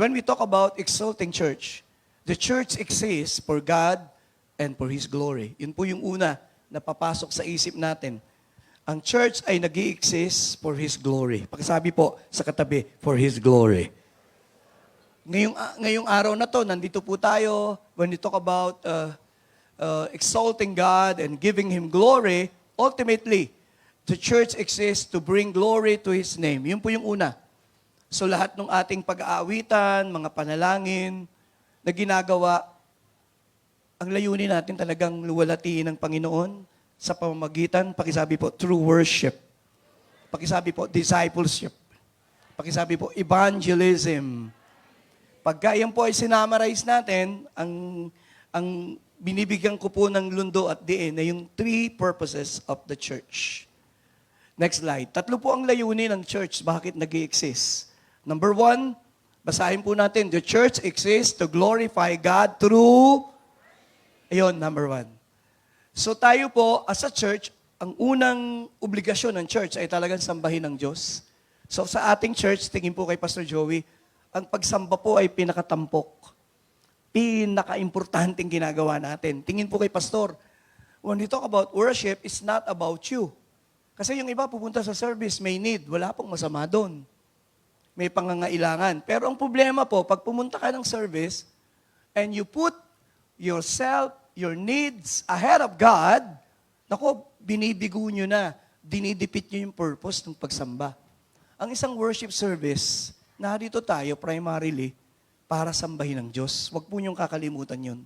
when we talk about exalting church, the church exists for God and for His glory. Yun po yung una na papasok sa isip natin. Ang church ay nag-i-exist for His glory. Pakisabi po sa katabi, for His glory. Ngayong araw na to, nandito po tayo when we talk about exalting God and giving Him glory. Ultimately, the church exists to bring glory to His name. Yun po yung una. So lahat ng ating pag-aawitan, mga panalangin na ginagawa, ang layunin natin talagang luwalhatiin ng Panginoon sa pamamagitan, pakisabi po, true worship. Pakisabi po, discipleship. Pakisabi po, evangelism. Pagka yan po ay sinamarize natin, ang binibigyan ko po ng lundo at diin na yung three purposes of the church. Next slide. Tatlo po ang layunin ng church. Bakit nag-i-exist? Number one, basahin po natin, the church exists to glorify God through, ayun, number one. So tayo po, as a church, ang unang obligasyon ng church ay talagang sambahin ng Diyos. So sa ating church, tingin po kay Pastor Joey, ang pagsamba po ay pinakatampok. Pinaka-importanting ginagawa natin. Tingin po kay Pastor, when we talk about worship, it's not about you. Kasi yung iba pupunta sa service, may need. Wala pong masama doon. May pangangailangan. Pero ang problema po, pag pumunta ka ng service, and you put yourself, your needs ahead of God, naku, binibigo nyo na, dinidipit nyo yung purpose ng pagsamba. Ang isang worship service, narito tayo primarily para sambahin ng Diyos. Huwag po niyong kakalimutan yun.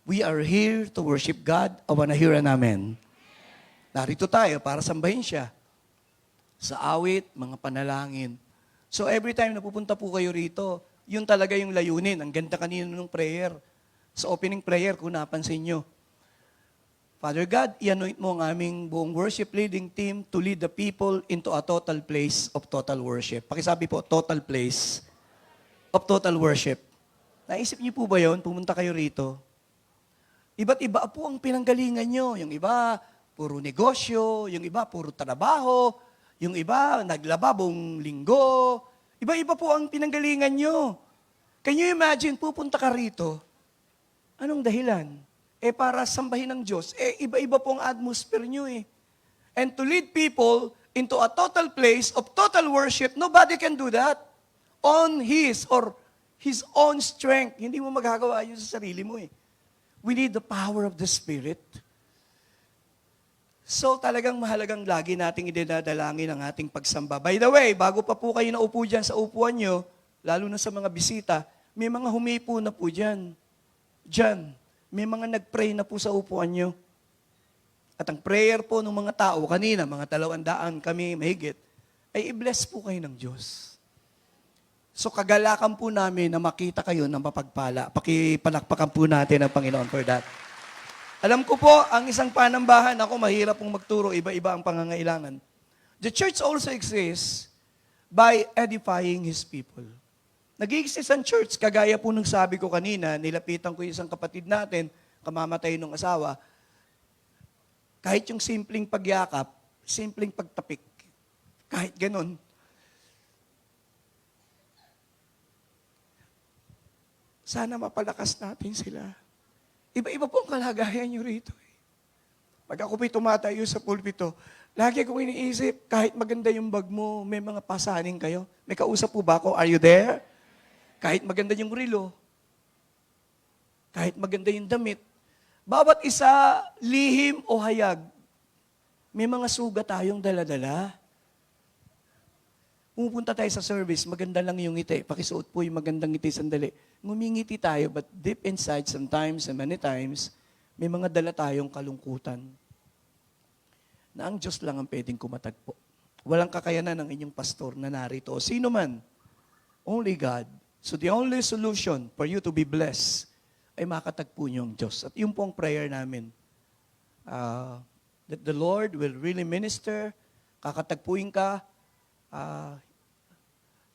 We are here to worship God. I wanna hear an amen. Narito tayo para sambahin siya. Sa awit, mga panalangin. So every time na pupunta po kayo rito, yun talaga yung layunin. Ang ganda kanina ng prayer. Sa opening prayer, kung napansin nyo. Father God, i-anoint mo ang aming buong worship leading team to lead the people into a total place of total worship. Pakisabi po, total place of total worship. Naisip niyo po ba yun? Pumunta kayo rito. Iba't iba po ang pinanggalingan nyo. Yung iba, puro negosyo. Yung iba, puro trabaho. Yung iba, naglaba buong linggo. Iba-iba po ang pinanggalingan nyo. Can you imagine, pupunta ka rito? Anong dahilan? Para sambahin ng Diyos. Iba-iba po ang atmosphere nyo eh. And to lead people into a total place of total worship, nobody can do that on his or his own strength. Hindi mo magagawa yun sa sarili mo eh. We need the power of the Spirit. So talagang mahalagang lagi nating idinadalangin ang ating pagsamba. By the way, bago pa po kayo naupo dyan sa upuan nyo, lalo na sa mga bisita, may mga humipo na po dyan. Dyan. May mga nag-pray na po sa upuan nyo. At ang prayer po ng mga tao, kanina, mga 200 kami mahigit, ay i-bless po kayo ng Diyos. So kagalakan po namin na makita kayo ng mapagpala. Pakipalakpakan po natin ang Panginoon for that. Alam ko po, ang isang panambahan, ako mahirap pong magturo, iba-iba ang pangangailangan. The church also exists by edifying His people. Nag-i-exist ang church, kagaya po nung sabi ko kanina, nilapitan ko yung isang kapatid natin, kamamatay ng asawa, kahit yung simpleng pagyakap, simpleng pagtapik, kahit ganun, sana mapalakas natin sila. Iba-iba po ang kalagayan nyo rito. Pag ako po'y tumatayo sa pulpito, lagi akong iniisip, kahit maganda yung bag mo, may mga pasaning kayo. May kausap po ba ako? Are you there? Kahit maganda yung rilo, kahit maganda yung damit, bawat isa, lihim o hayag, may mga sugat tayong dala-dala. Pumupunta tayo sa service, maganda lang yung ngiti. Pakisuot po yung magandang ngiti sandali. Ngumingiti tayo, but deep inside sometimes and many times, may mga dala tayong kalungkutan na ang Diyos lang ang pwedeng kumatagpo. Walang kakayanan ng inyong pastor na narito. O sino man, only God. So the only solution for you to be blessed ay makatagpo niyo ang Diyos. At yun po ang prayer namin. That the Lord will really minister, kakatagpuin ka,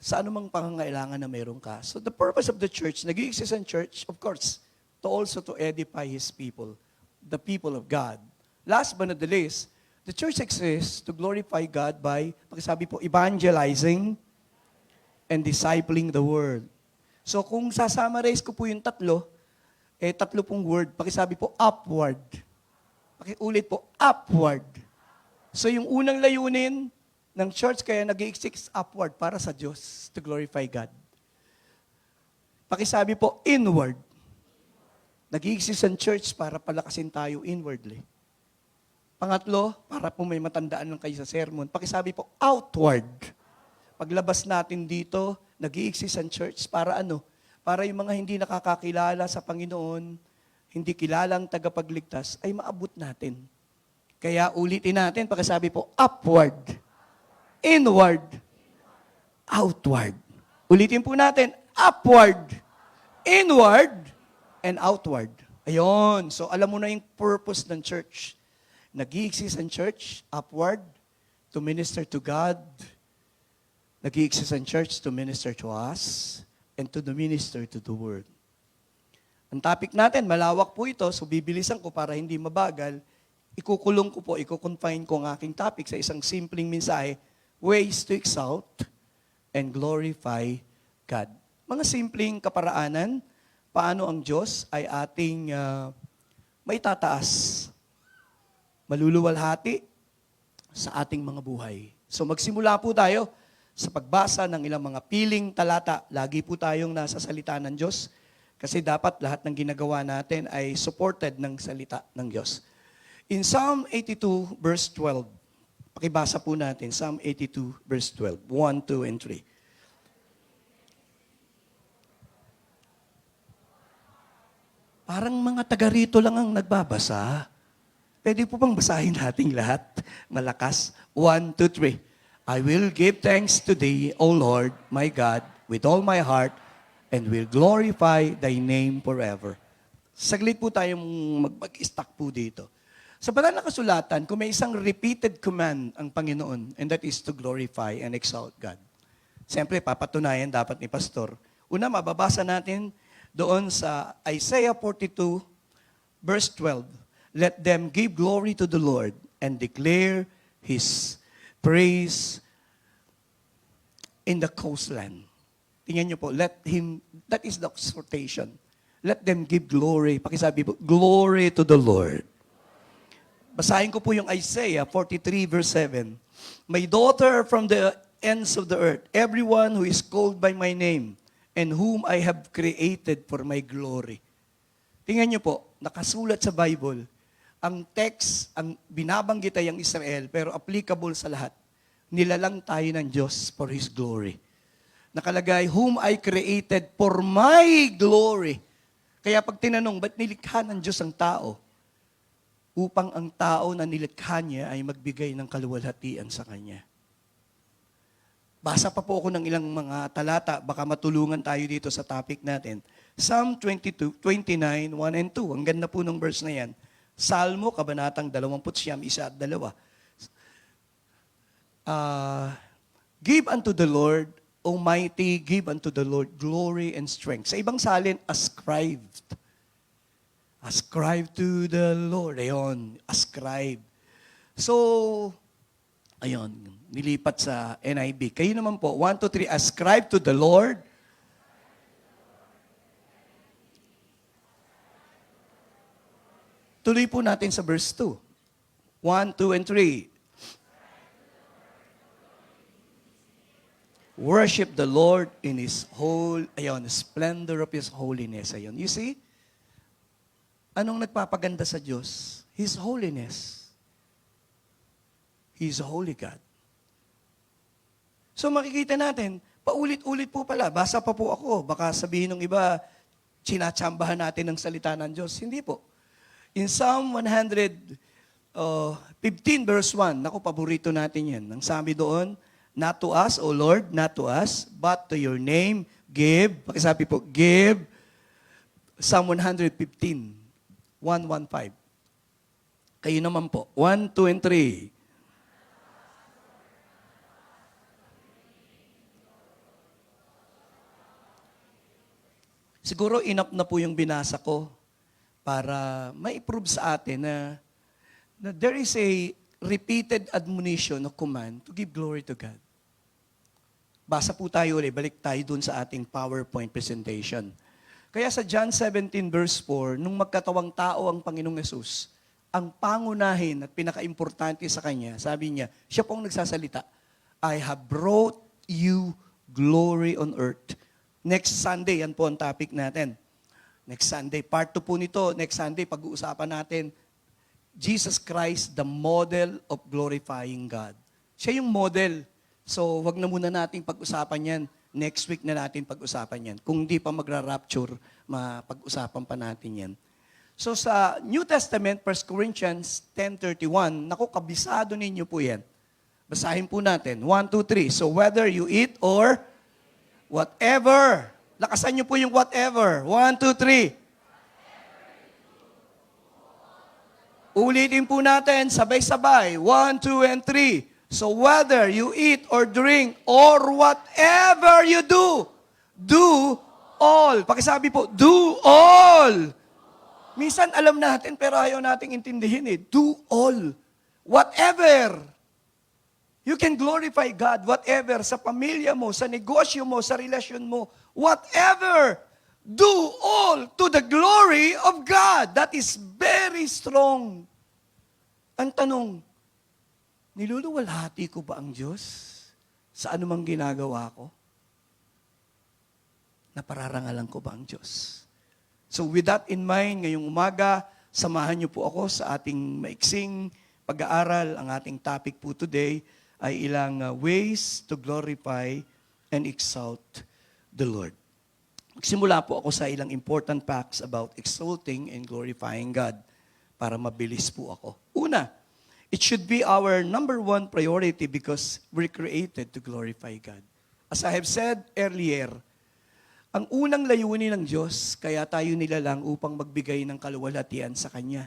sa anumang pangangailangan na meron ka. So the purpose of the church, nag-i-exist ang church, of course, to also to edify His people, the people of God. Last but not the least, the church exists to glorify God by, pakisabi po, evangelizing and discipling the world. So kung sasummarize ko po yung tatlo, tatlo pong word. Pakisabi po, upward. Pakiulit po, upward. So yung unang layunin ng church, kaya nag-i-exist upward para sa Diyos, to glorify God. Pakisabi po, inward. Nag-i-exist ang church para palakasin tayo inwardly. Pangatlo, para po may matandaan lang kayo sa sermon, pakisabi po, outward. Paglabas natin dito, nag-i-exist ang church para ano? Para yung mga hindi nakakakilala sa Panginoon, hindi kilalang tagapagligtas, ay maabot natin. Kaya ulitin natin, pakisabi po, upward, inward, outward. Ulitin po natin, upward, inward, and outward. Ayun. So alam mo na yung purpose ng church. Nag-i-exist ang church, upward, to minister to God. Nag-i-exist ang church to minister to us and to the minister to the world. Ang topic natin, malawak po ito, so bibilisan ko para hindi mabagal. Ikukulong ko po, iko-confine ko ang aking topic sa isang simpleng mensahe, ways to exalt and glorify God. Mga simpleng kaparaanan, paano ang Diyos ay ating maitataas, maluluwalhati sa ating mga buhay. So magsimula po tayo sa pagbasa ng ilang mga piling talata. Lagi po tayong nasa salita ng Diyos kasi dapat lahat ng ginagawa natin ay supported ng salita ng Diyos. In Psalm 82 verse 12, pakibasa po natin, Psalm 82 verse 12, 1, 2, and 3. Parang mga taga rito lang ang nagbabasa. Pwede po bang basahin nating lahat? Malakas. 1, 2, 3. I will give thanks to Thee, O Lord, my God, with all my heart, and will glorify Thy name forever. Saglit po tayong mag-stuck po dito. Sa banal na kasulatan, kung may isang repeated command ang Panginoon, and that is to glorify and exalt God. Siyempre, papatunayan dapat ni Pastor. Una, mababasa natin doon sa Isaiah 42, verse 12. Let them give glory to the Lord and declare His praise in the coastland. Tingnan niyo po, let Him, that is the exhortation. Let them give glory. Pakisabi po, glory to the Lord. Basahin ko po yung Isaiah 43 verse 7. My daughter from the ends of the earth, everyone who is called by my name, and whom I have created for my glory. Tingnan niyo po, nakasulat sa Bible, ang text, ang binabanggit ay ang Israel, pero applicable sa lahat. Nilalang tayo ng Diyos for His glory. Nakalagay, whom I created for my glory. Kaya pag tinanong, ba't nilikha ng Diyos ang tao? Upang ang tao na nilikha niya ay magbigay ng kaluwalhatian sa Kanya. Basa pa po ako ng ilang mga talata, baka matulungan tayo dito sa topic natin. Psalm 29, 1 and 2. Ang ganda po ng verse na yan. Salmo, kabanatang 29, 1 at 2. Give unto the Lord, Almighty, give unto the Lord glory and strength. Sa ibang salin, ascribe. Ascribe to the Lord. Ayun, ascribe. So, ayun, nilipat sa NIV. Kayo naman po, 1, 2, 3, ascribe to the Lord. Tuloy po natin sa verse 2. 1, 2, and 3. Worship the Lord in His splendor of His holiness. Ayun. You see? Anong nagpapaganda sa Diyos? His holiness. He is a holy God. So makikita natin, paulit-ulit po pala. Basa pa po ako. Baka sabihin ng iba, sinatsambahan natin ang salita ng Diyos. Hindi po. In Psalm 115 verse 1, naku, paborito natin yan. Ang sabi doon, not to us, O Lord, not to us, but to your name, give. Pakisabi po, give. Psalm 115, 1:1-5. Kayo naman po, 1, 2, and 3. Siguro enough na po yung binasa ko para ma-prove sa atin na there is a repeated admonition o command to give glory to God. Basa po tayo ulit, balik tayo dun sa ating PowerPoint presentation. Kaya sa John 17 verse 4, nung magkatawang tao ang Panginoong Yesus, ang pangunahin at pinaka-importante sa Kanya, sabi niya, siya pong nagsasalita, I have brought you glory on earth. Next Sunday, yan po ang topic natin. Next Sunday, part 2 po nito. Next Sunday, pag-uusapan natin, Jesus Christ, the model of glorifying God. Siya yung model. So, wag na muna nating pag-usapan yan. Next week na natin pag-usapan yan. Kung di pa magra-rapture, mapag-usapan pa natin yan. So, sa New Testament, 1 Corinthians 10:31, naku, kabisado ninyo po yan. Basahin po natin. 1, 2, 3. So, whether you eat or whatever. Lakasan niyo po yung whatever. 1, 2, 3. Ulitin po natin, sabay-sabay. 1, 2, and 3. So whether you eat or drink or whatever you do all. Pakisabi po, do all. Minsan alam natin pero ayaw nating intindihin eh. Do all. Whatever. You can glorify God. Whatever. Sa pamilya mo, sa negosyo mo, sa relasyon mo. Whatever. Do all to the glory of God. That is very strong. Ang tanong, niluluwalhati ko ba ang Diyos sa anumang ginagawa ko? Napararangalan ko ba ang Diyos? So with that in mind, ngayong umaga, samahan niyo po ako sa ating maiksing pag-aaral. Ang ating topic po today ay ilang ways to glorify and exalt the Lord. Magsimula po ako sa ilang important facts about exalting and glorifying God para mabilis po ako. Una, it should be our number one priority because we're created to glorify God. As I have said earlier, ang unang layunin ng Diyos, kaya tayo nilalang upang magbigay ng kaluwalhatian sa Kanya.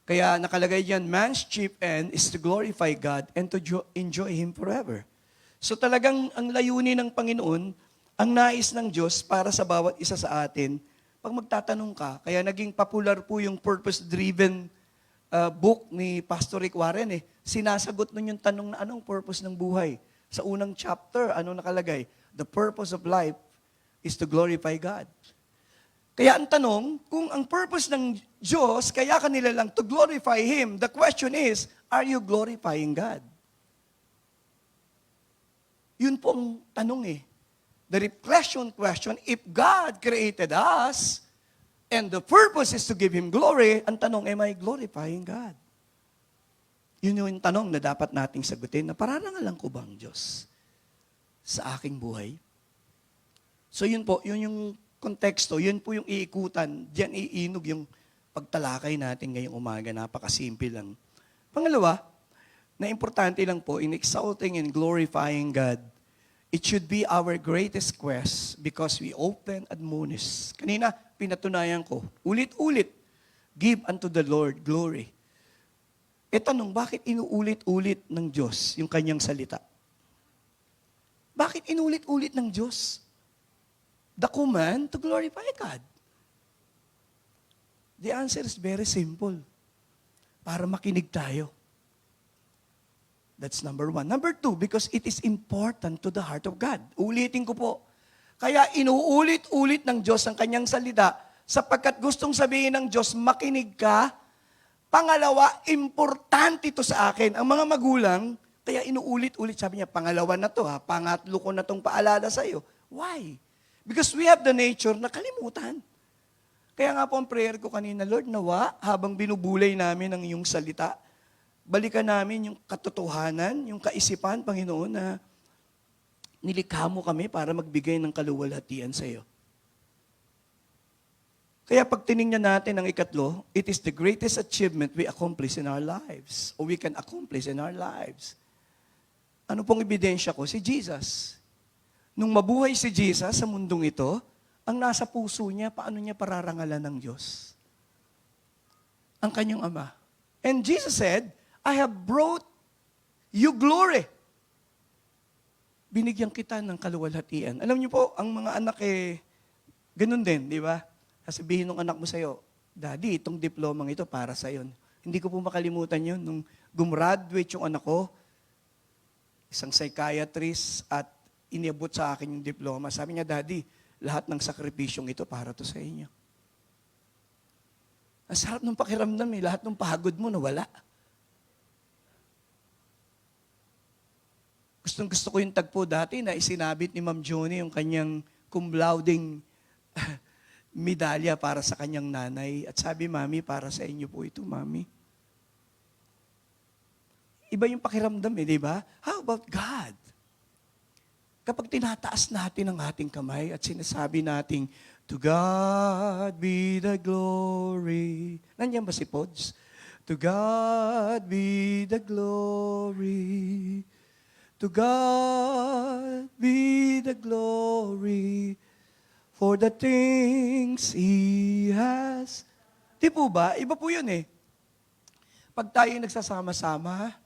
Kaya nakalagay diyan, man's chief end is to glorify God and to enjoy Him forever. So talagang ang layunin ng Panginoon, ang nais ng Diyos para sa bawat isa sa atin, pag magtatanong ka, kaya naging popular po yung purpose-driven book ni Pastor Rick Warren eh. Sinasagot nun yung tanong na anong purpose ng buhay. Sa unang chapter, ano nakalagay? The purpose of life is to glorify God. Kaya ang tanong, kung ang purpose ng Diyos, kaya kanila lang to glorify Him, the question is, are you glorifying God? Yun po ang tanong eh. The reflection question, if God created us, and the purpose is to give Him glory, ang tanong, am I glorifying God? Yun yung tanong na dapat nating sagutin, na pararangalan ko ba ang Diyos sa aking buhay? So yun po, yun yung konteksto, yun po yung iikutan, diyan iinog yung pagtalakay natin ngayong umaga, napakasimple lang. Pangalawa, na importante lang po, in exalting and glorifying God, it should be our greatest quest because we often admonish. Kanina, pinatunayan ko, ulit-ulit, give unto the Lord glory. E tanong, bakit inuulit-ulit ng Diyos yung kanyang salita? Bakit inulit-ulit ng Diyos? The command to glorify God. The answer is very simple. Para makinig tayo. That's number one. Number two, because it is important to the heart of God. Ulitin ko po. Kaya inuulit-ulit ng Diyos ang kanyang salita sapagkat gustong sabihin ng Diyos, makinig ka. Pangalawa, importante ito sa akin. Ang mga magulang, kaya inuulit-ulit, sabi niya, pangalawa na to, pangatlo ko na itong paalala sa iyo. Why? Because we have the nature na kalimutan. Kaya nga po ang prayer ko kanina, Lord, nawa, habang binubulay namin ang iyong salita, balikan namin yung katotohanan, yung kaisipan, Panginoon, na nilikha mo kami para magbigay ng kaluwalhatian sa iyo. Kaya pag tinignan natin ang ikatlo, it is the greatest achievement we accomplish in our lives, or we can accomplish in our lives. Ano pong ebidensya ko? Si Jesus. Nung mabuhay si Jesus sa mundong ito, ang nasa puso niya, paano niya pararangalan ng Diyos? Ang kanyang Ama. And Jesus said, I have brought you glory. Binigyan kita ng kaluwalhatian. Alam niyo po, ang mga anak ganun din, di ba? Sasabihin ng anak mo sa'yo, Daddy, itong diplomang ito para sa'yo. Hindi ko po makalimutan yun. Nung gumraduate yung anak ko, isang psychiatrist at iniabot sa akin yung diploma. Sabi niya, Daddy, lahat ng sakripisyong ito para to sa inyo. Ang sarap ng pakiramdam eh, lahat ng pagod mo nawala. Gustong-gusto ko yung tagpo dati na isinabit ni Ma'am Johnny yung kanyang cum lauding medalya para sa kanyang nanay. At sabi, Mami, para sa inyo po ito, Mami. Iba yung pakiramdam eh, di ba? How about God? Kapag tinataas natin ang ating kamay at sinasabi nating, to God be the glory. Nandiyan ba si Pods? To God be the glory. To God be the glory for the things He has. Di po ba? Iba po yun eh. Pag tayo nagsasama-sama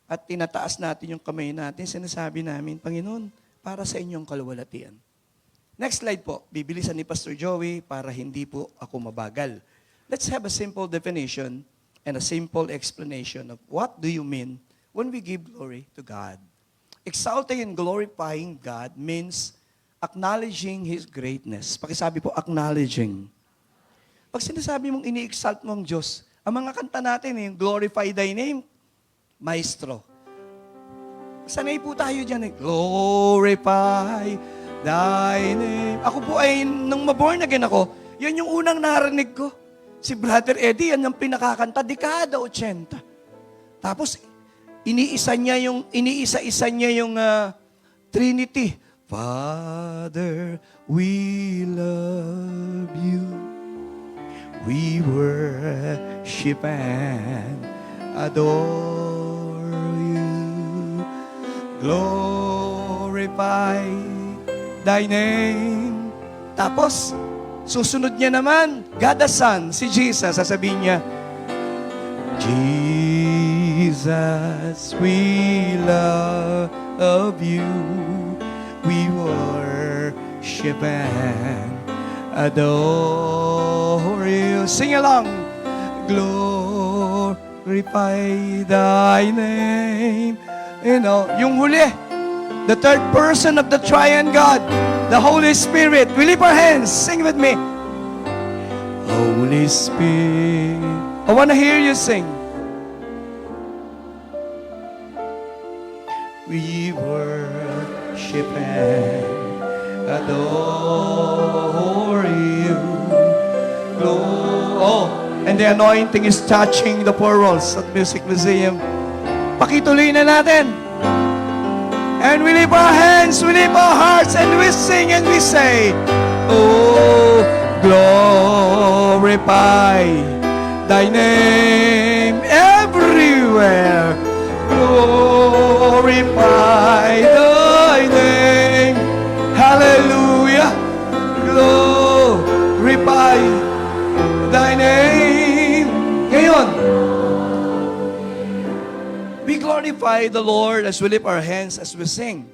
at tinataas natin yung kamay natin, sinasabi namin, Panginoon, para sa inyong kaluwalhatian. Next slide po. Bibilisan ni Pastor Joey para hindi po ako mabagal. Let's have a simple definition and a simple explanation of what do you mean when we give glory to God. Exalting and glorifying God means acknowledging His greatness. Pakisabi po, acknowledging. Pag sinasabi mong ini-exalt mo ang Diyos, ang mga kanta natin, yung glorify thy name, maestro. Sanay po tayo dyan, glorify thy name. Ako po ay, nung maborn again ako, yan yung unang narinig ko. Si Brother Eddie, yan yung pinakakanta, dekada 80. Tapos, iniisa-isa niya yung Trinity. Father, we love you. We worship and adore you. Glorify thy name. Tapos, susunod niya naman, God the Son, si Jesus, sasabihin niya, Jesus, we love you. We worship and adore you. Sing along. Glorify thy name. You know, yung huli, the third person of the triune God, the Holy Spirit. We lift our hands. Sing with me. Holy Spirit. I want to hear you sing. We worship and adore you. Oh, and the anointing is touching the four walls at Music Museum. Pakituloy na natin. And we lift our hands, we lift our hearts, and we sing and we say, oh, glorify thy name everywhere. Glorify thy name. Hallelujah. Glorify thy name. Ngayon, we glorify the Lord as we lift our hands, as we sing.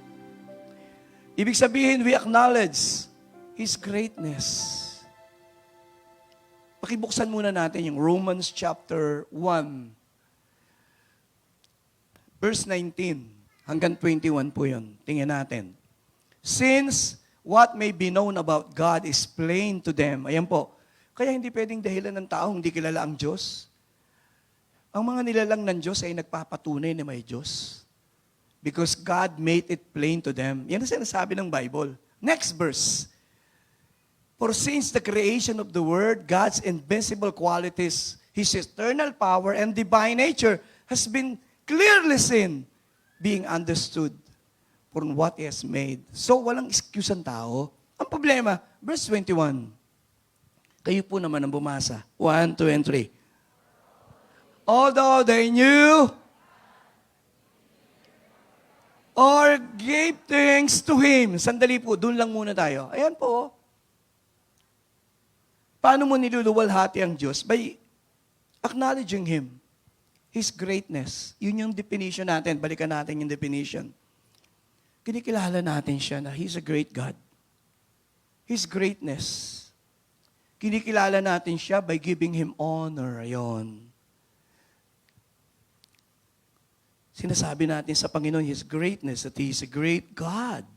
Ibig sabihin, we acknowledge His greatness. Pakibuksan muna natin yung Romans chapter 1. Verse 19 hanggang 21 po yun. Tingnan natin. Since what may be known about God is plain to them. Ayan po. Kaya hindi pwedeng dahilan ng taong hindi kilala ang Diyos. Ang mga nilalang ng Diyos ay nagpapatunay na may Diyos. Because God made it plain to them. Yan ang sinasabi ng Bible. Next verse. For since the creation of the world, God's invincible qualities, His eternal power and divine nature has been clearly seen, being understood from what He has made. So, walang excuse ang tao. Ang problema, verse 21. Kayo po naman ang bumasa. 1, 2, and 3. Although they knew or gave thanks to Him. Sandali po, dun lang muna tayo. Ayan po. Paano mo niluluwalhati ang Diyos? By acknowledging Him. His greatness. Yun yung definition natin. Balikan natin yung definition. Kinikilala natin siya na He's a great God. His greatness. Kinikilala natin siya by giving Him honor. Ayon. Sinasabi natin sa Panginoon His greatness, that He is a great God.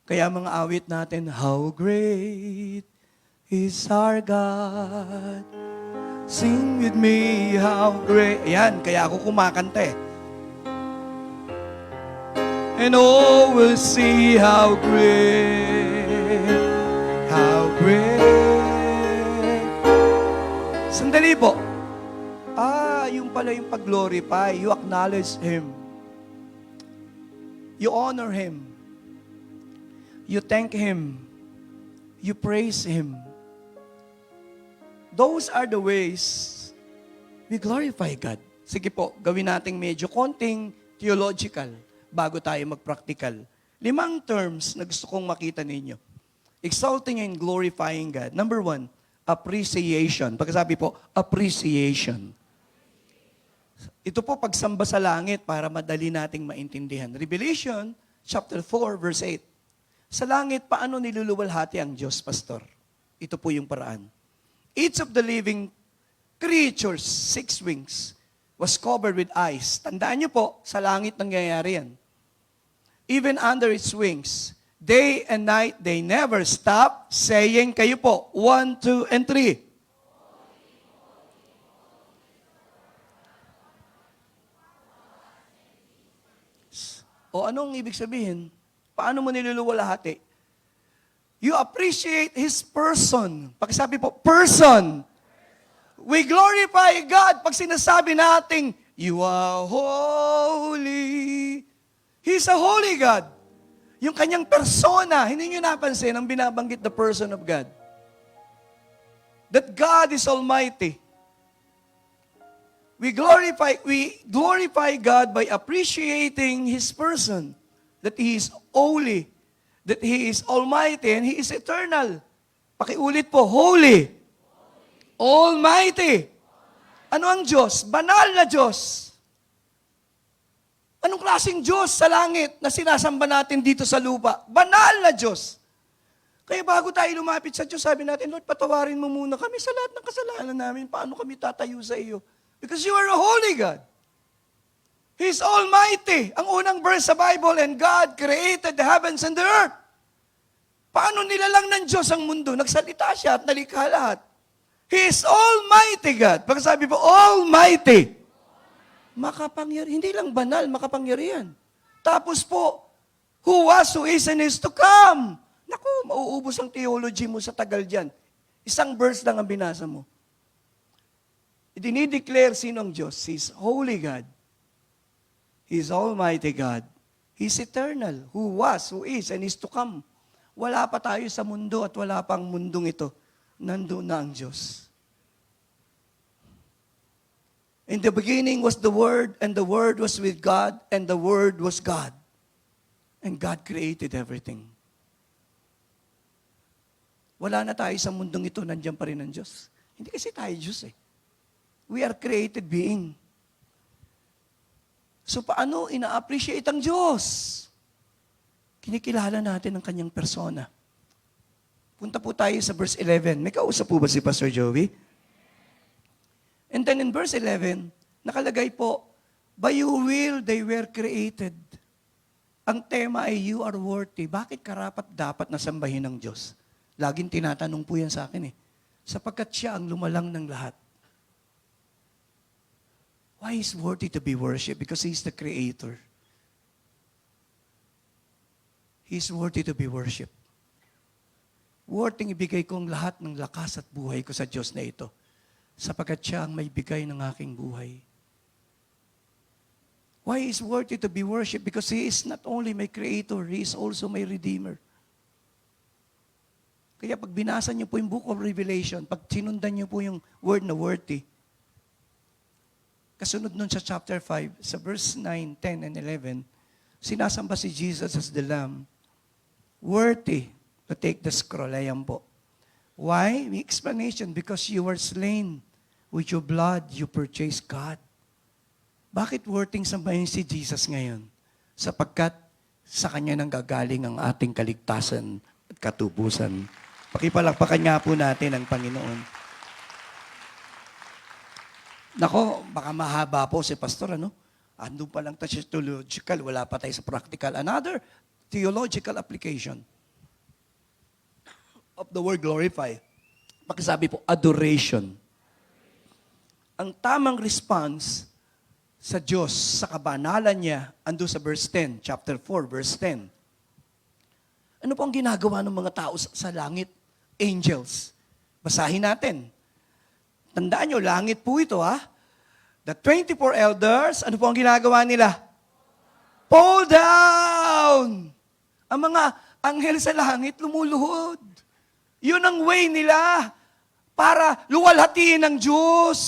Kaya mga awit natin, how great is our God. Sing with me, how great. Ayan, kaya ako kumakanta eh. And all will see how great, how great. Sandali po. Yung pala yung pag-glorify. You acknowledge Him. You honor Him. You thank Him. You praise Him. Those are the ways we glorify God. Sige po, gawin nating medyo konting theological bago tayo mag-practical. 5 terms na gusto kong makita ninyo. Exalting and glorifying God. Number 1, appreciation. Pagkasabi po, appreciation. Ito po pagsamba sa langit para madali nating maintindihan. Revelation chapter 4 verse 8. Sa langit, paano niluluwalhati ang Diyos, Pastor? Ito po yung paraan. Each of the living creatures, 6 wings, was covered with ice. Tandaan niyo po, sa langit nangyayari yan. Even under its wings, day and night, they never stop saying, kayo po, 1, 2, and 3. O anong ibig sabihin? Paano mo niluluwalhati? You appreciate His person. Pakisabi po, person. We glorify God pag sinasabi nating, you are holy. He's a holy God. Yung kanyang persona, hindi nyo napansin ang binabanggit the person of God. That God is Almighty. We glorify God by appreciating His person. That He is holy. That He is Almighty and He is eternal. Pakiulit po, holy. Almighty. Ano ang Diyos? Banal na Diyos. Anong klaseng Diyos sa langit na sinasamba natin dito sa lupa? Banal na Diyos. Kaya bago tayo lumapit sa Diyos, sabi natin, Lord, patawarin mo muna kami sa lahat ng kasalanan namin. Paano kami tatayo sa iyo? Because you are a holy God. He's Almighty. Ang unang verse sa Bible, and God created the heavens and the earth. Paano nilalang ng Diyos ang mundo? Nagsalita siya at nalikha lahat. He is Almighty God. Pagkasabi po, Almighty. Makapangyarihan. Hindi lang banal, makapangyarihan. Tapos po, who was, who is, and is to come. Naku, mauubos ang theology mo sa tagal dyan. Isang verse lang ang binasa mo. Dinideclare sino ang Diyos. He's holy God. He's Almighty God. He's eternal. Who was, who is, and is to come. Wala pa tayo sa mundo at wala pang mundong ito. Nandun na ang Diyos. In the beginning was the Word, and the Word was with God, and the Word was God. And God created everything. Wala na tayo sa mundong ito, nandiyan pa rin ang Diyos. Hindi kasi tayo Diyos eh. We are created being. So paano ina-appreciate ang Diyos? Kinikilala natin ang kanyang persona. Punta po tayo sa verse 11. May kausap po ba si Pastor Joey? And then in verse 11, nakalagay po, by your will they were created. Ang tema ay you are worthy. Bakit karapat dapat nasambahin ng Diyos? Laging tinatanong po yan sa akin eh. Sapagkat siya ang lumalang ng lahat. Why is worthy to be worshipped? Because He's the Creator. He's worthy to be worshipped. Worthy ibigay kong lahat ng lakas at buhay ko sa Diyos na ito, sapagkat siya ang may bigay ng aking buhay. Why is worthy to be worshipped? Because He is not only my Creator, He is also my Redeemer. Kaya pag binasa niyo po yung Book of Revelation, pag sinundan niyo po yung word na worthy, kasunod nun sa chapter 5, sa verse 9, 10, and 11, sinasamba si Jesus as the Lamb, worthy to take the scroll. Ayan po. Why? May explanation. Because you were slain. With your blood, you purchased God. Bakit worthy sambahin si Jesus ngayon? Sapagkat sa Kanya nang gagaling ang ating kaligtasan at katubusan. Pakipalakpakan nga po natin ang Panginoon. Nako, baka mahaba po si Pastor, ano? Andun pa lang tayo sa theological, wala pa tayo sa practical. Another theological application. of the word glorify. Pakisabi po, adoration. Ang tamang response sa Diyos, sa kabanalan niya, ando sa verse 10, chapter 4, verse 10. Ano po ang ginagawa ng mga tao sa langit? Angels. Basahin natin. Tandaan nyo, langit po ito ha. The 24 elders, ano po ang ginagawa nila? Fall down! Ang mga anghel sa langit lumuluhod. Yun ang way nila para luwalhatiin ng Diyos.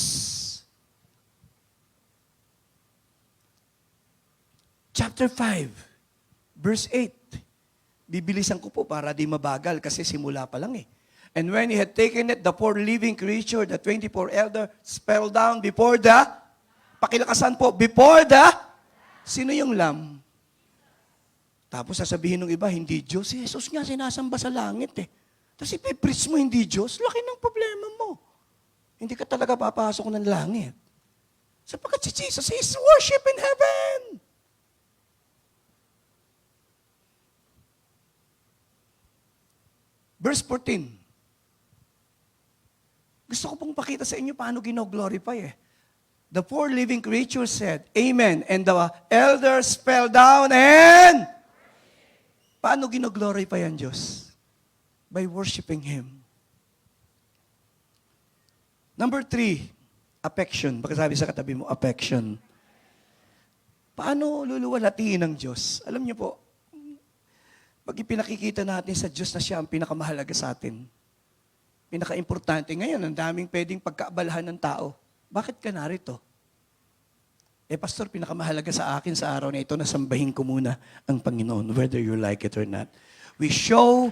Chapter 5, verse 8. Bibilisan ko po para di mabagal kasi simula pa lang eh. And when he had taken it, the four living creature, the 24 elders, fell down before the, pakilakasan po, before the, sino yung lamb? Tapos sasabihin ng iba, hindi Diyos. Si Jesus nga sinasamba sa langit eh. Tapos ipipreach mo hindi Diyos, laki ng problema mo. Hindi ka talaga papasok ng langit. Sapagkat si Jesus is worship in heaven. Verse 14. Gusto ko pong pakita sa inyo paano gino-glorify eh. The four living creatures said, Amen. And the elders fell down and paano gino-glorify ang Diyos? By worshiping Him. Number 3, affection. Baka sabi sa katabi mo, affection. Paano luluwalhatiin ng Diyos? Alam niyo po, pag ipinakikita natin sa Diyos na siya ang pinakamahalaga sa atin, pinaka-importante ngayon, ang daming pwedeng pagkaabalahan ng tao. Bakit ka narito? Pastor, pinakamahalaga sa akin sa araw na ito, nasambahin ko muna ang Panginoon, whether you like it or not. We show...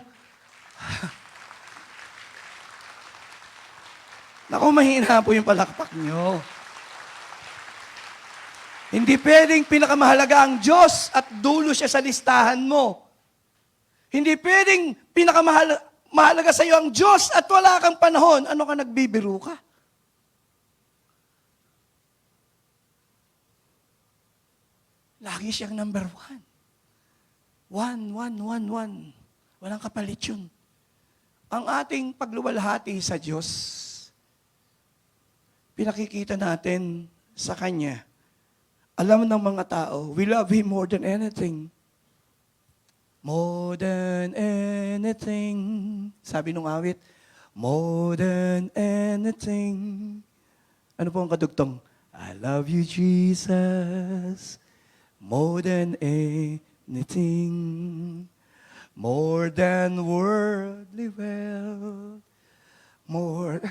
Naku, mahina po yung palakpak nyo. Hindi pwedeng pinakamahalaga ang Diyos at dulo siya sa listahan mo. Hindi pwedeng pinakamahalaga sa iyo ang Diyos at wala kang panahon. Ano ka, nagbibiro ka? Lagi siyang number 1. 1, 1, 1, 1. Walang kapalit yun. Ang ating pagluwalhati sa Diyos, pinakikita natin sa Kanya. Alam ng mga tao, we love Him more than anything. More than anything. Sabi nung awit, more than anything. Ano po ang kadugtong? I love you, Jesus. More than anything. More than worldly wealth. More.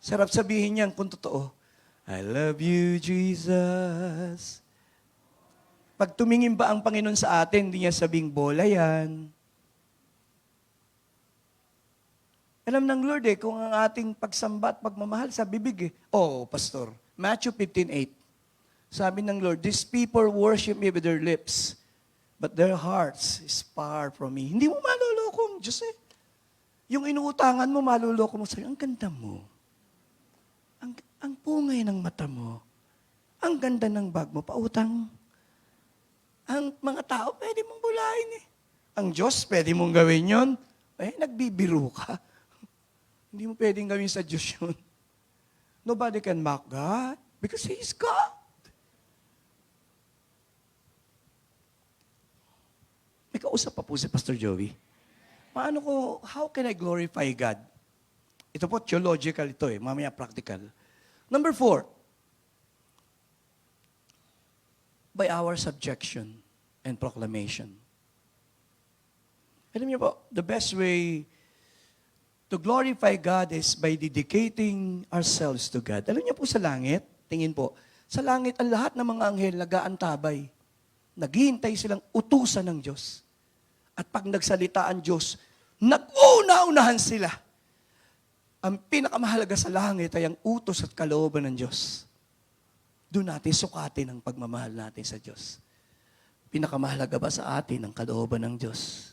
Sarap sabihin yan kung totoo. I love you, Jesus. Pag tumingin ba ang Panginoon sa atin, hindi niya sabing bola yan. Alam ng Lord kung ang ating pagsamba at pagmamahal sa bibig Pastor, Matthew 15:8. Sabi ng Lord, these people worship me with their lips, but their hearts is far from me. Hindi mo maluloko ang Diyos Yung inuutangan mo, maluloko mo sa'yo, ang ganda mo. Ang pungay ng mata mo. Ang ganda ng bag mo, pautang. Ang mga tao, pwede mong bulahin Ang Diyos, pwede mong gawin yon. Nagbibiro ka. Hindi mo pwedeng gawin sa Diyos yun. Nobody can mock God because He is God. May kausap pa po si Pastor Joey. How can I glorify God? Ito po, theological ito mamaya practical. Number 4, by our subjection and proclamation. Alam niyo po, the best way to glorify God is by dedicating ourselves to God. Alam niyo po sa langit, tingin po, sa langit ang lahat ng mga anghel nag-aantabay. Naghihintay silang utusan ng Diyos. At pag nagsalita ang Diyos, nag-una-unahan sila. Ang pinakamahalaga sa langit ay ang utos at kalooban ng Diyos. Doon natin sukatin ang pagmamahal natin sa Diyos. Pinakamahalaga ba sa atin ang kalooban ng Diyos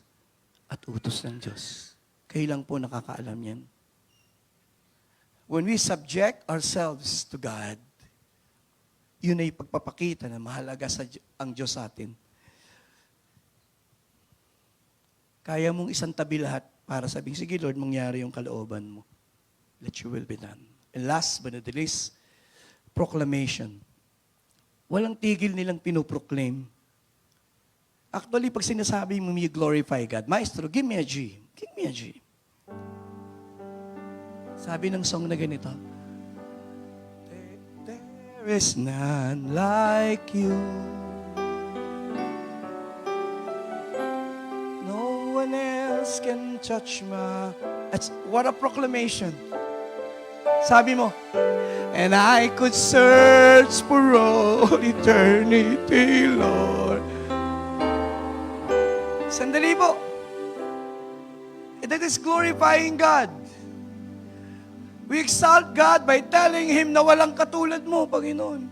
at utos ng Diyos? Kayo lang po nakakaalam yan. When we subject ourselves to God, yun ay pagpapakita na mahalaga ang Diyos sa atin. Kaya mong isang tabi lahat para sabing, sige Lord, mangyari yung kalooban mo. Let your will be done. And last but not the least, proclamation. Walang tigil nilang pinoproclaim. Actually, pag sinasabi mo, you glorify God, Maestro, give me a G. Give me a G. Sabi ng song na ganito, there is none like you. No one else can touch my... What a proclamation. Sabi mo, and I could search for all eternity, Lord. Sandali po. That is glorifying God. We exalt God by telling Him na walang katulad mo, Panginoon.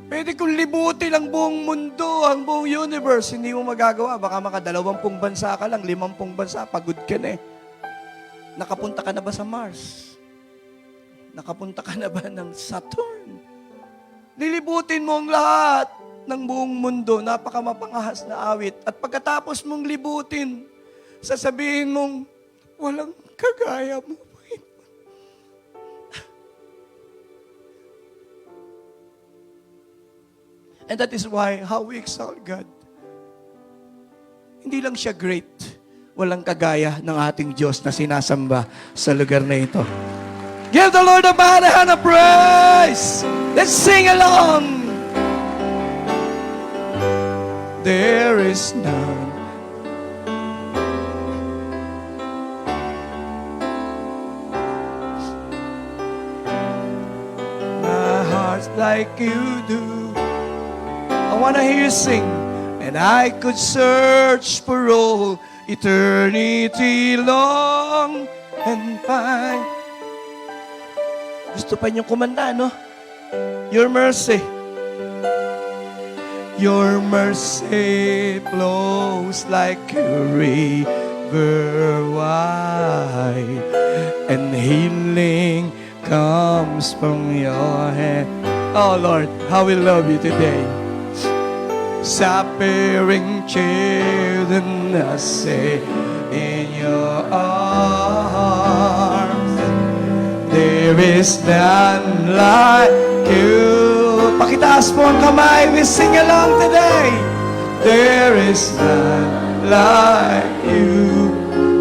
Pwede kong libutin ang buong mundo, ang buong universe, hindi mo magagawa. Baka maka 20 bansa ka lang, 50 bansa, pagod ka na eh. Nakapunta ka na ba sa Mars? Nakapunta ka na ba ng Saturn? Lilibutin mo ang lahat ng buong mundo, napakamapangahas na awit. At pagkatapos mong libutin, sasabihin mong, walang kagaya mo. And that is why, how we exalt God. Hindi lang siya great, walang kagaya ng ating Diyos na sinasamba sa lugar na ito. Give the Lord a mighty hand of praise. Let's sing along. There is none. My heart's like you do. I want to hear you sing. And I could search for all eternity long and find. Gusto pa niyong kumanta, no? Your mercy. Your mercy flows like a river wide, and healing comes from your hand. Oh Lord, how we love you today. Suffering children, I say, in your arms, there is none like you. Pakitaas po ang kamay, we sing along today. There is none like you.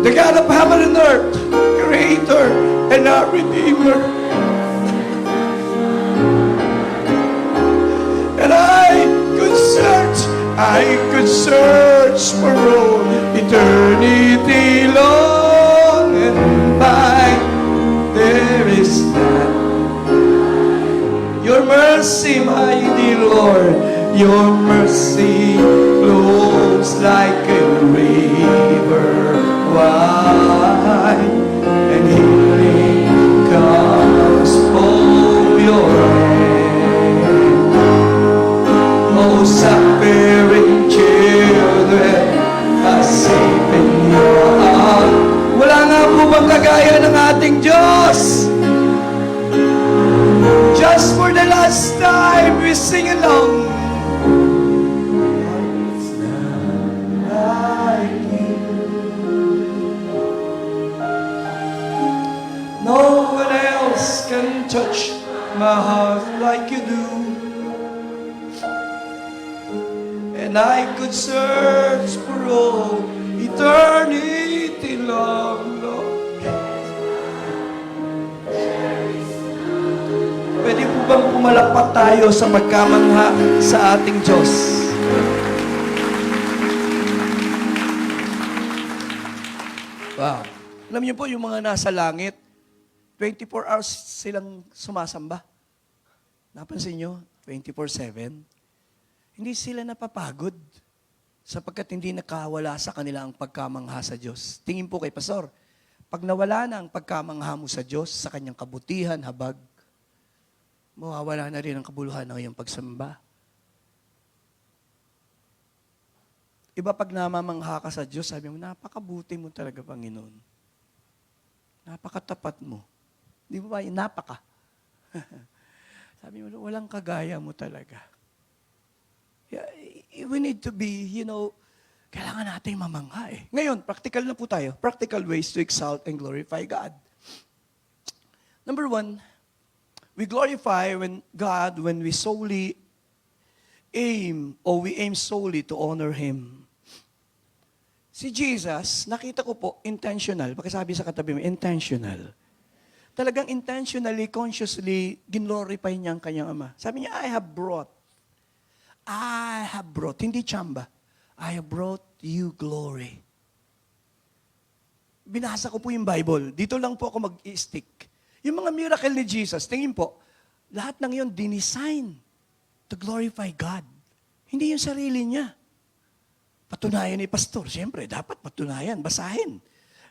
The God of heaven and earth, Creator and our Redeemer. And I could search for all eternity long and find there is none. Your mercy, mighty Lord, your mercy flows like a river wide, and healing comes from your hand. Oh, suffering children, are safe in your arms. Wala nga po bang kagaya ng ating Diyos? Just for the last time, we sing along. It's not like you. No one else can touch my heart like you do. And I could search for all eternity long, Lord. Pwede po bang pumalakpak tayo sa pagkamangha sa ating Diyos? Wow. Alam niyo po, yung mga nasa langit, 24 hours silang sumasamba. Napansin niyo? 24/7. Hindi sila napapagod sapagkat hindi nakawala sa kanila ang pagkamangha sa Diyos. Tingin po kay Pastor, pag nawala na ang pagkamangha mo sa Diyos, sa kanyang kabutihan, habag, mawawala na rin ang kabuluhan ng iyong pagsamba. Iba pag namamangha ka sa Diyos, sabi mo, napakabuti mo talaga, Panginoon. Napakatapat mo. Di ba ba? Napaka. Sabi mo, walang kagaya mo talaga. Yeah, we need to be, Kailangan natin mamangha eh. Ngayon, practical na po tayo. Practical ways to exalt and glorify God. Number one, we glorify God when we solely aim or we aim solely to honor Him. Si Jesus, nakita ko po, intentional. Pakisabi sa katabi mo, intentional. Talagang intentionally, consciously, glorify niya ang kanyang Ama. Sabi niya, I have brought, hindi tsamba, I have brought you glory. Binasa ko po yung Bible. Dito lang po ako mag-i-stick. Yung mga miracle ni Jesus, tingin po, lahat ng yun, dinisign to glorify God. Hindi yung sarili niya. Patunayan ni Pastor. Siyempre, dapat patunayan, basahin.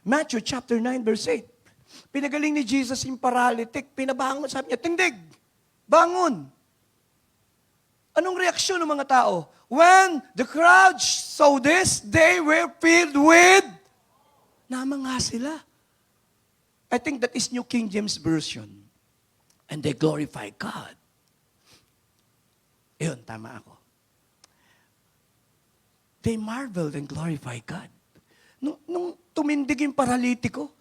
Matthew chapter 9, verse 8. Pinagaling ni Jesus yung paralytic, pinabangon, sabi niya, tindig, bangon. Anong reaksyon ng mga tao? When the crowd saw this, they were filled with, namangha sila. I think that is New King James Version. And they glorify God. Yun, tama ako. They marveled and glorified God. Nung tumindig yung paralitiko,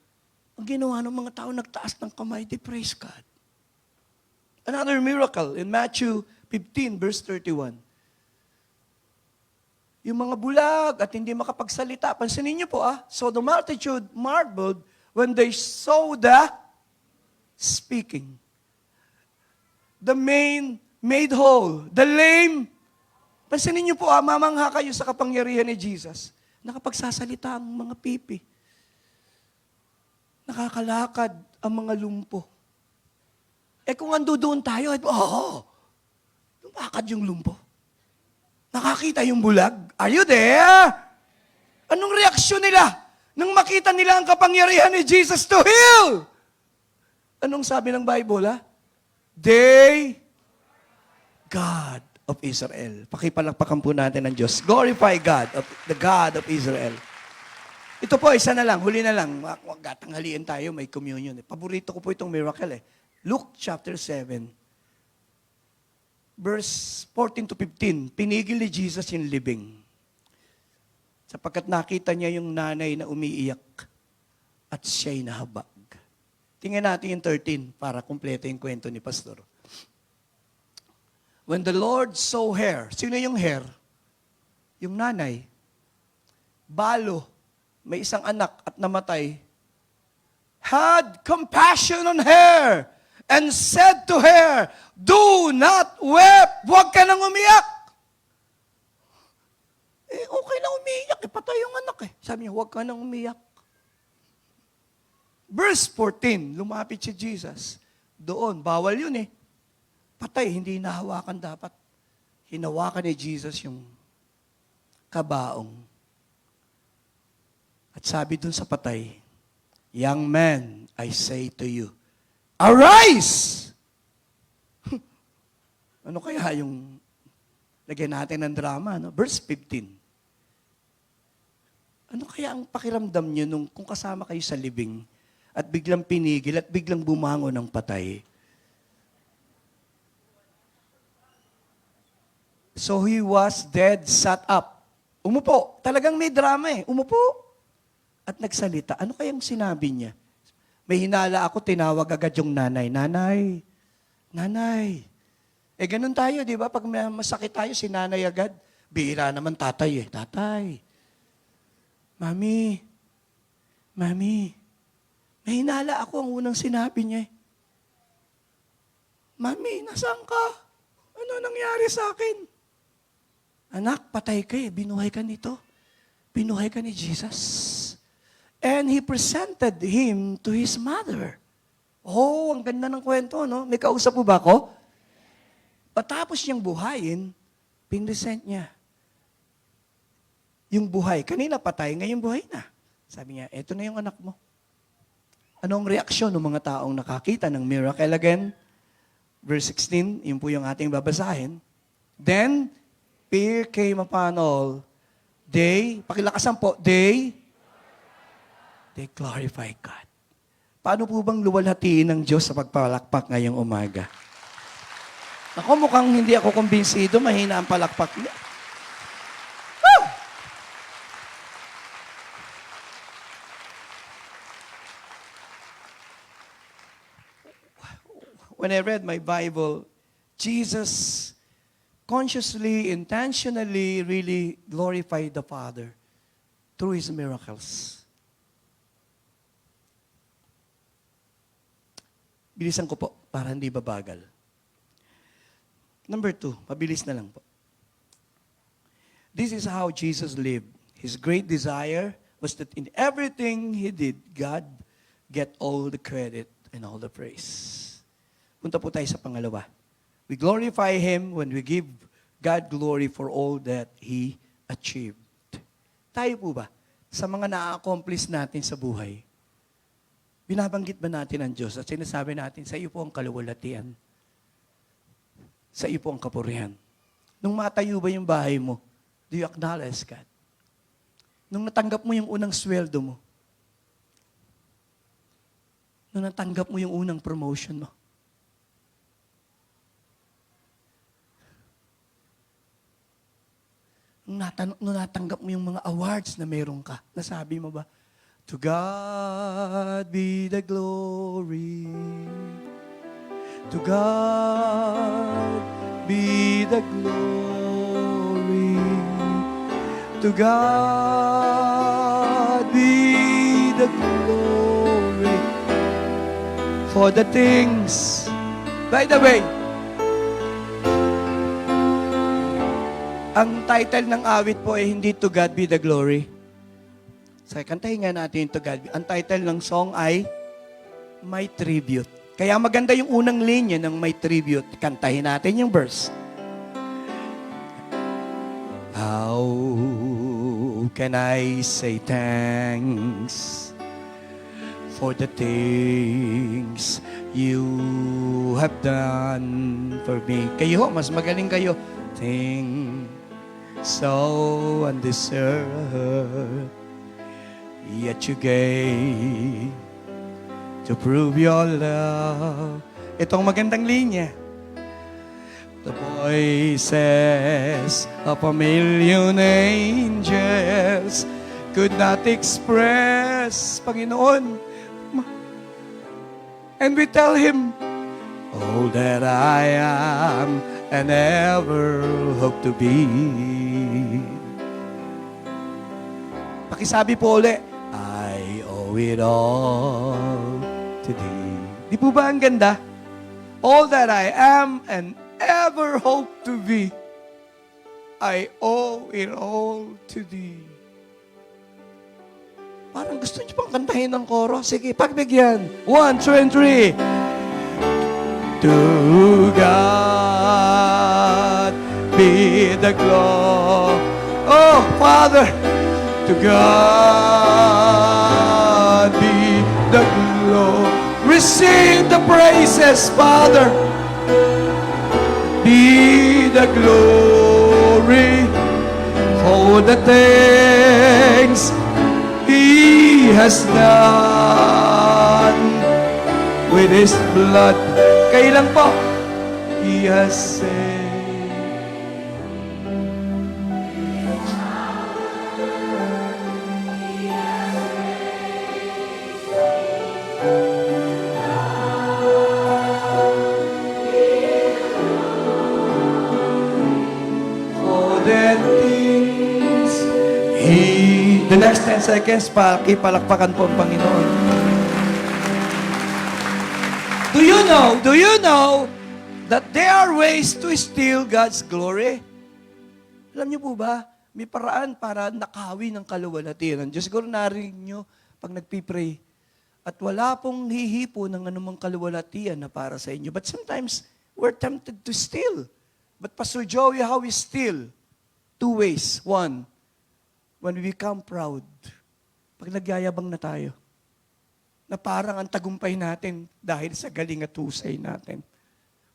ang ginawa ng mga tao, nagtaas ng kamay, they praise God. Another miracle in Matthew 15, verse 31. Yung mga bulag at hindi makapagsalita, pansinin niyo po so the multitude marveled when they saw the speaking. The made whole. The lame. Pansinin niyo po mamangha kayo sa kapangyarihan ni Jesus. Nakapagsasalita ang mga pipi. Nakakalakad ang mga lumpo. Kung ando doon tayo, lumakad yung lumpo. Nakakita yung bulag. Are you there? Anong reaksyon nila nang makita nila ang kapangyarihan ni Jesus to heal? Anong sabi ng Bible, God of Israel. Pakipalakpakan po natin ng Diyos. Glorify God, the God of Israel. Ito po, isa na lang, huli na lang. Huwag tanghaliin tayo, may communion. Paborito ko po itong miracle. Luke chapter 7, verse 14 to 15. Pinigil ni Jesus yung libing. Sapagkat nakita niya yung nanay na umiiyak at siya'y nahabag. Tingnan natin yung 13 para kumpleto yung kwento ni Pastor. When the Lord saw her, sino yung her? Yung nanay. Balo, may isang anak at namatay, had compassion on her and said to her, do not weep. Huwag ka nang umiyak. Okay lang umiyak. Patay yung anak Sabi niya, huwag ka nang umiyak. Verse 14, lumapit si Jesus. Doon, bawal yun Patay, hindi nahawakan dapat. Hinawakan ni Jesus yung kabaong. At sabi dun sa patay, young man, I say to you, arise! Ano kaya yung lagyan natin ng drama, Verse 15. Ano kaya ang pakiramdam nyo kung kasama kayo sa libing at biglang pinigil at biglang bumangon ng patay? So he was dead, sat up. Umupo. Talagang may drama Umupo. At nagsalita. Ano kayang sinabi niya? May hinala ako, tinawag agad yung nanay. Nanay. Ganun tayo, di ba? Pag masakit tayo, si nanay agad. Bihira naman tatay Tatay. Mami. May hinala ako, ang unang sinabi niya Mami, nasaan ka? Ano nangyari sa akin? Anak, patay ka binuhay ka nito. Binuhay ka ni Jesus. And he presented him to his mother. Ang ganda ng kwento, May kausap po ba ako? Patapos niyang buhayin, pinresent niya. Yung buhay. Kanina patay, ngayon buhay na. Sabi niya, eto na yung anak mo. Anong reaksyon ng mga taong nakakita ng miracle again? Verse 16, yun po yung ating babasahin. Then, fear came upon all. Pakilakasan po, they glorify God. Paano po bang luwalhatiin ng Diyos sa pagpalakpak ngayong umaga? Ako mukhang hindi ako kumbinsido, mahina ang palakpak niya. when I read my Bible, Jesus consciously, intentionally, really glorified the Father through His miracles. Bilisan ko po, para hindi babagal. Number 2, mabilis na lang po. This is how Jesus lived. His great desire was that in everything He did, God get all the credit and all the praise. Punta po tayo sa pangalawa. We glorify Him when we give God glory for all that He achieved. Tayo po ba, sa mga na-accomplish natin sa buhay, binabanggit ba natin ang Diyos at sinasabi natin, sa iyo po ang kaluwalhatian, sa iyo po ang kapurihan. Nung matayo ba yung bahay mo, do you acknowledge God? Nung natanggap mo yung unang sweldo mo, nung natanggap mo yung unang promotion mo, nung natanggap mo yung mga awards na meron ka, nasabi mo ba, to God be the glory. To God be the glory. To God be the glory for the things. By the way, ang title ng awit po ay hindi To God be the glory. So, kantahin nga natin To God. Ang title ng song ay My Tribute. Kaya maganda yung unang linya ng My Tribute. Kantahin natin yung verse. How can I say thanks for the things you have done for me? Kayo, mas magaling kayo. Things so undeserved, yet you gave to prove your love. Itong magandang linya. The voices of a million angels could not express, Panginoon. And we tell Him, all that I am and ever hope to be. Pakisabi po ulit, I owe it all to Thee. Di po ba ang ganda? All that I am and ever hope to be, I owe it all to Thee. Parang gusto niyo pang kantahin ng koro. Sige, pagbigyan. 1, 2, and 3. To God be the glory. Oh, Father, to God be the glory. Receive the praises, Father. Be the glory for the things He has done with His blood. Kailan po? He has saved. The next 10 seconds, palakpakan po ang Panginoon. Do you know that there are ways to steal God's glory? Alam niyo po ba, may paraan para nakawi ng kaluwalhatian ng Diyos. Siguro narinig niyo pag nagpipray. At wala pong hihipo ng anumang kaluwalhatian na para sa inyo. But sometimes, we're tempted to steal. But Pastor Joey, how we steal? 2 ways. 1, when we become proud, pag nagyayabang na tayo, na parang ang tagumpay natin dahil sa galing at husay natin.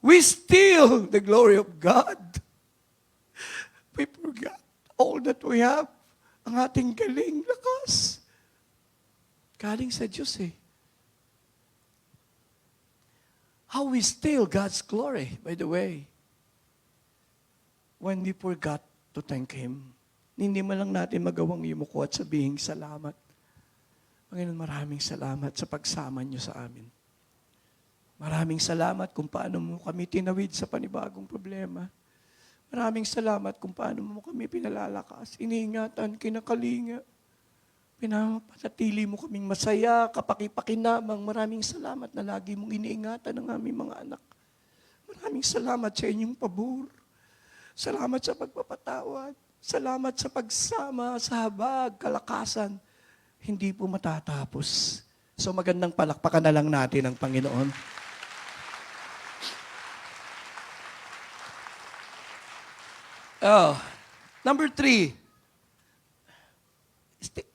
We steal the glory of God. We forgot all that we have. Ang ating galing, lakas. Galing sa Diyos eh. How we steal God's glory, by the way, when we forgot to thank Him. Hindi man lang natin magawang yumuko at sabihin salamat. Panginoon, maraming salamat sa pagsama niyo sa amin. Maraming salamat kung paano mo kami tinawid sa panibagong problema. Maraming salamat kung paano mo kami pinalalakas, iniingatan, kinakalinga. Pinapanatili mo kaming masaya, kapakipakinabang. Maraming salamat na lagi mong iniingatan ang aming mga anak. Maraming salamat sa inyong pabor. Salamat sa pagpapatawad. Salamat sa pagsama, sa habag, kalakasan. Hindi po matatapos. So magandang palakpakan na lang natin ang Panginoon. Oh, number 3.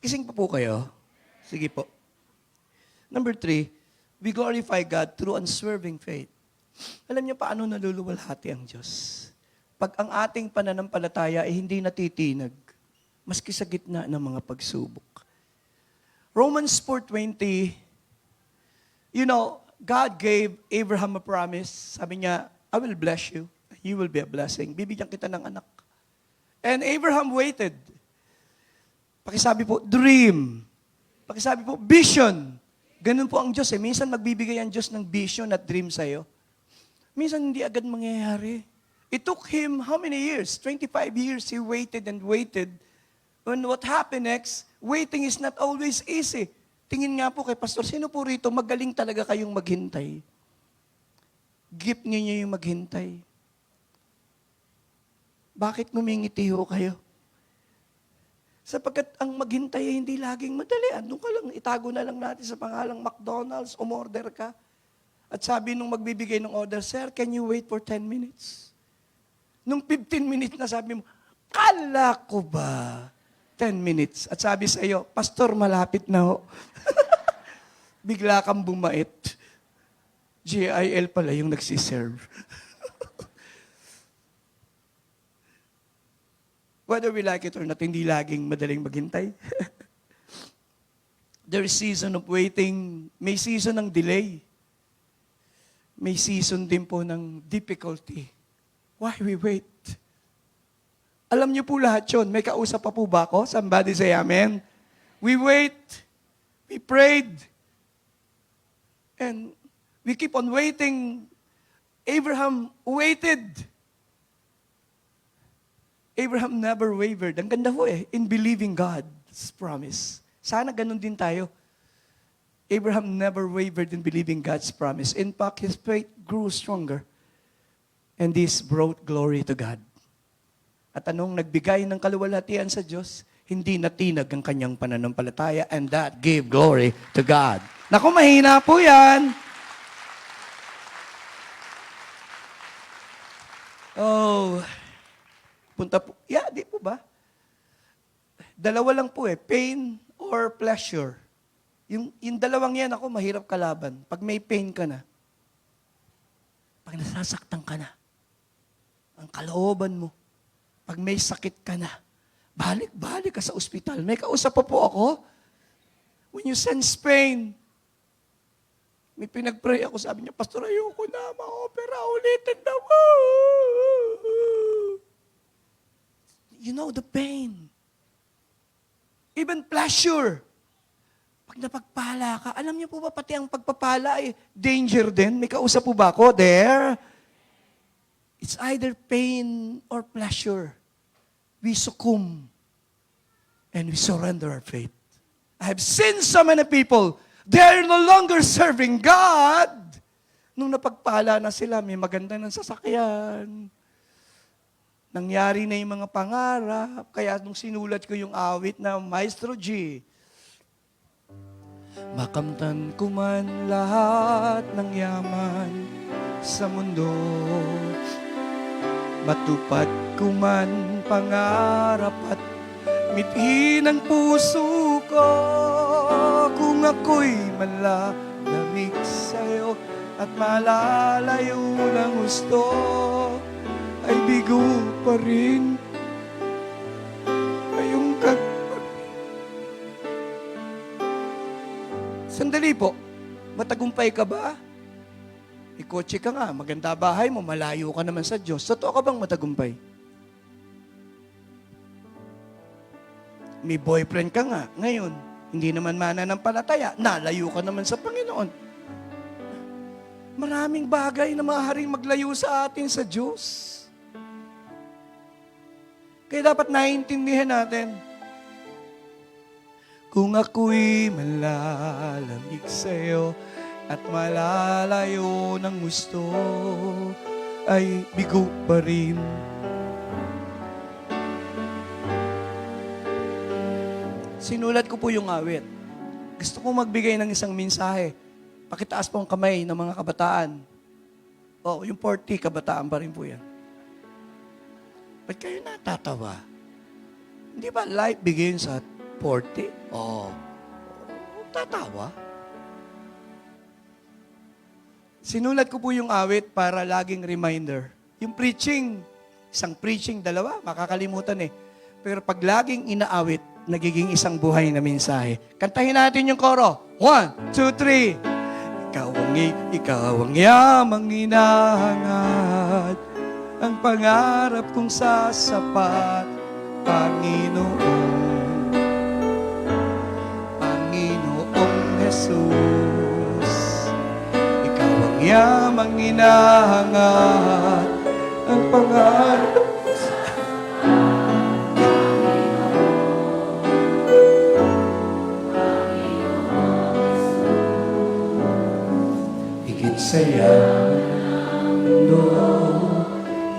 Kising pa po kayo? Sige po. Number 3, we glorify God through unswerving faith. Alam niyo paano naluluwalhati ang Diyos? Pag ang ating pananampalataya ay hindi natitinag, maski sa gitna ng mga pagsubok. Romans 4:20, God gave Abraham a promise. Sabi niya, I will bless you. You will be a blessing. Bibigyan kita ng anak. And Abraham waited. Pakisabi po, dream. Pakisabi po, vision. Ganun po ang Diyos eh. Minsan magbibigay ang Diyos ng vision at dream sa'yo. Minsan hindi agad mangyayari. It took him how many years? 25 years he waited and waited. And what happened next? Waiting is not always easy. Tingin nga po kay Pastor, sino po rito magaling talaga kayong maghintay? Gift niyo yung maghintay. Bakit ngumingiti ho kayo? Sapagkat ang maghintay ay hindi laging madali. Doon ka lang, itago na lang natin sa pangalang McDonald's, umorder ka. At sabi nung magbibigay ng order, Sir, can you wait for 10 minutes? Nung 15 minutes na sabi mo, kala ko ba 10 minutes? At sabi sa iyo, Pastor, malapit na ho. Bigla kang bumait. GIL pala yung nagsiserve. Whether we like it or not, hindi laging madaling maghintay. There is season of waiting. May season ng delay. May season din po ng difficulty. Why we wait? Alam niyo po lahat yun. May kausap pa po ba ako? Somebody say amen. We wait. We prayed. And we keep on waiting. Abraham waited. Abraham never wavered. Ang ganda po in believing God's promise. Sana ganun din tayo. Abraham never wavered in believing God's promise. In fact, his faith grew stronger. And this brought glory to God. At anong nagbigay ng kaluwalhatian sa Diyos? Hindi natinag ang kanyang pananampalataya, and that gave glory to God. Naku, mahina po yan. Oh, punta po. Yeah, di po ba? Dalawa lang po pain or pleasure. Yung dalawang yan ako, mahirap kalaban. Pag may pain ka na, pag nasasaktan ka na, ang kalooban mo, pag may sakit ka na, balik ka sa ospital. May kausap pa po ako. When you sense pain, may pinag-pray ako, sabi niya, Pastor, ayoko na, ma-opera ulitin daw. You know the pain. Even pleasure. Pag napagpala ka, alam niyo po ba pati ang pagpapala ay danger din? May kausap po ba ako there? It's either pain or pleasure. We succumb and we surrender our faith. I have seen so many people, they're no longer serving God. Nung napagpala na sila, may maganda ng sasakyan. Nangyari na yung mga pangarap. Kaya nung sinulat ko yung awit na Maestro G, makamtan ko man lahat ng yaman sa mundo, matupad ko man pangarap at mithin ang puso ko, kung ako'y malalamig sa'yo at malalayo ng gusto, ay bigo pa rin ngayong Sandali po, matagumpay ka ba? Ikotse ka nga, maganda bahay mo, malayo ka naman sa Diyos. Totoo ka bang matagumpay? May boyfriend ka nga, ngayon, hindi naman mananampalataya, nalayo ka naman sa Panginoon. Maraming bagay na maaaring maglayo sa atin sa Diyos. Kaya dapat naiintindihan natin, kung ako'y malalamig sa'yo at malalayo ng gusto, ay bigo pa rin. Sinulat ko po yung awit. Gusto kong magbigay ng isang mensahe. Pakitaas po ang kamay ng mga kabataan. Yung 40, kabataan pa rin po yan. Ba't kayo natatawa? Hindi ba life begins at 40? Tatawa. Sinulat ko po yung awit para laging reminder. Yung preaching, isang preaching, dalawa, makakalimutan eh. Pero pag laging inaawit, nagiging isang buhay na mensahe. Kantahin natin yung koro. 1, 2, 3. Ikaw ang yamang hinahangad, ang pangarap kong sasapat, Panginoon, Panginoong Jesus. Ikaw ang yamang hinahangad, ang pangarap saya mundo,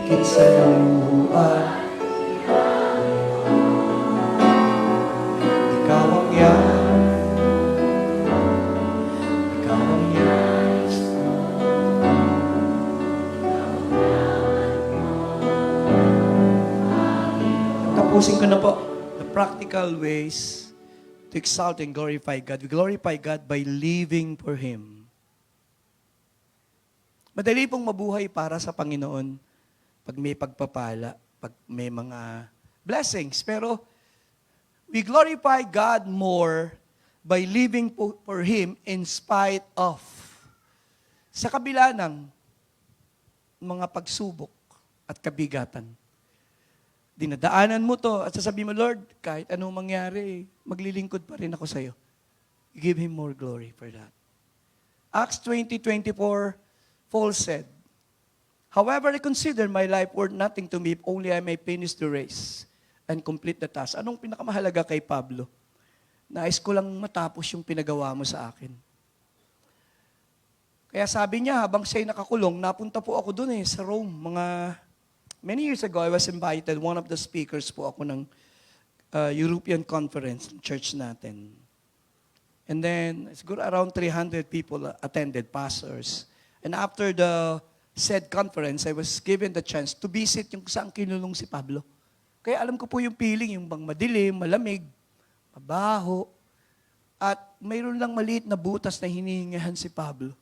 higit sa lupa. Ikaw ang yan, ikaw ang yan. Tapusin ko na po. The practical ways to exalt and glorify God. We glorify God by living for Him. Madali pong mabuhay para sa Panginoon pag may pagpapala, pag may mga blessings. Pero we glorify God more by living for Him in spite of. Sa kabila ng mga pagsubok at kabigatan. Dinadaanan mo to at sasabihin mo, Lord, kahit anong mangyari, maglilingkod pa rin ako sa'yo. Give Him more glory for that. Acts 20:24, Paul said, however, I consider my life worth nothing to me if only I may finish the race and complete the task. Anong pinakamahalaga kay Pablo? Nais ko lang matapos yung pinagawa mo sa akin. Kaya sabi niya, habang siya'y nakakulong, napunta po ako dun sa Rome. Many years ago, I was invited, one of the speakers po ako ng European conference, church natin. And then, siguro around 300 people attended, pastors. And after the said conference, I was given the chance to visit yung saan kinulong si Pablo. Kaya alam ko po yung feeling, yung bang madilim, malamig, mabaho, at mayroon lang maliit na butas na hinihingahan si Pablo.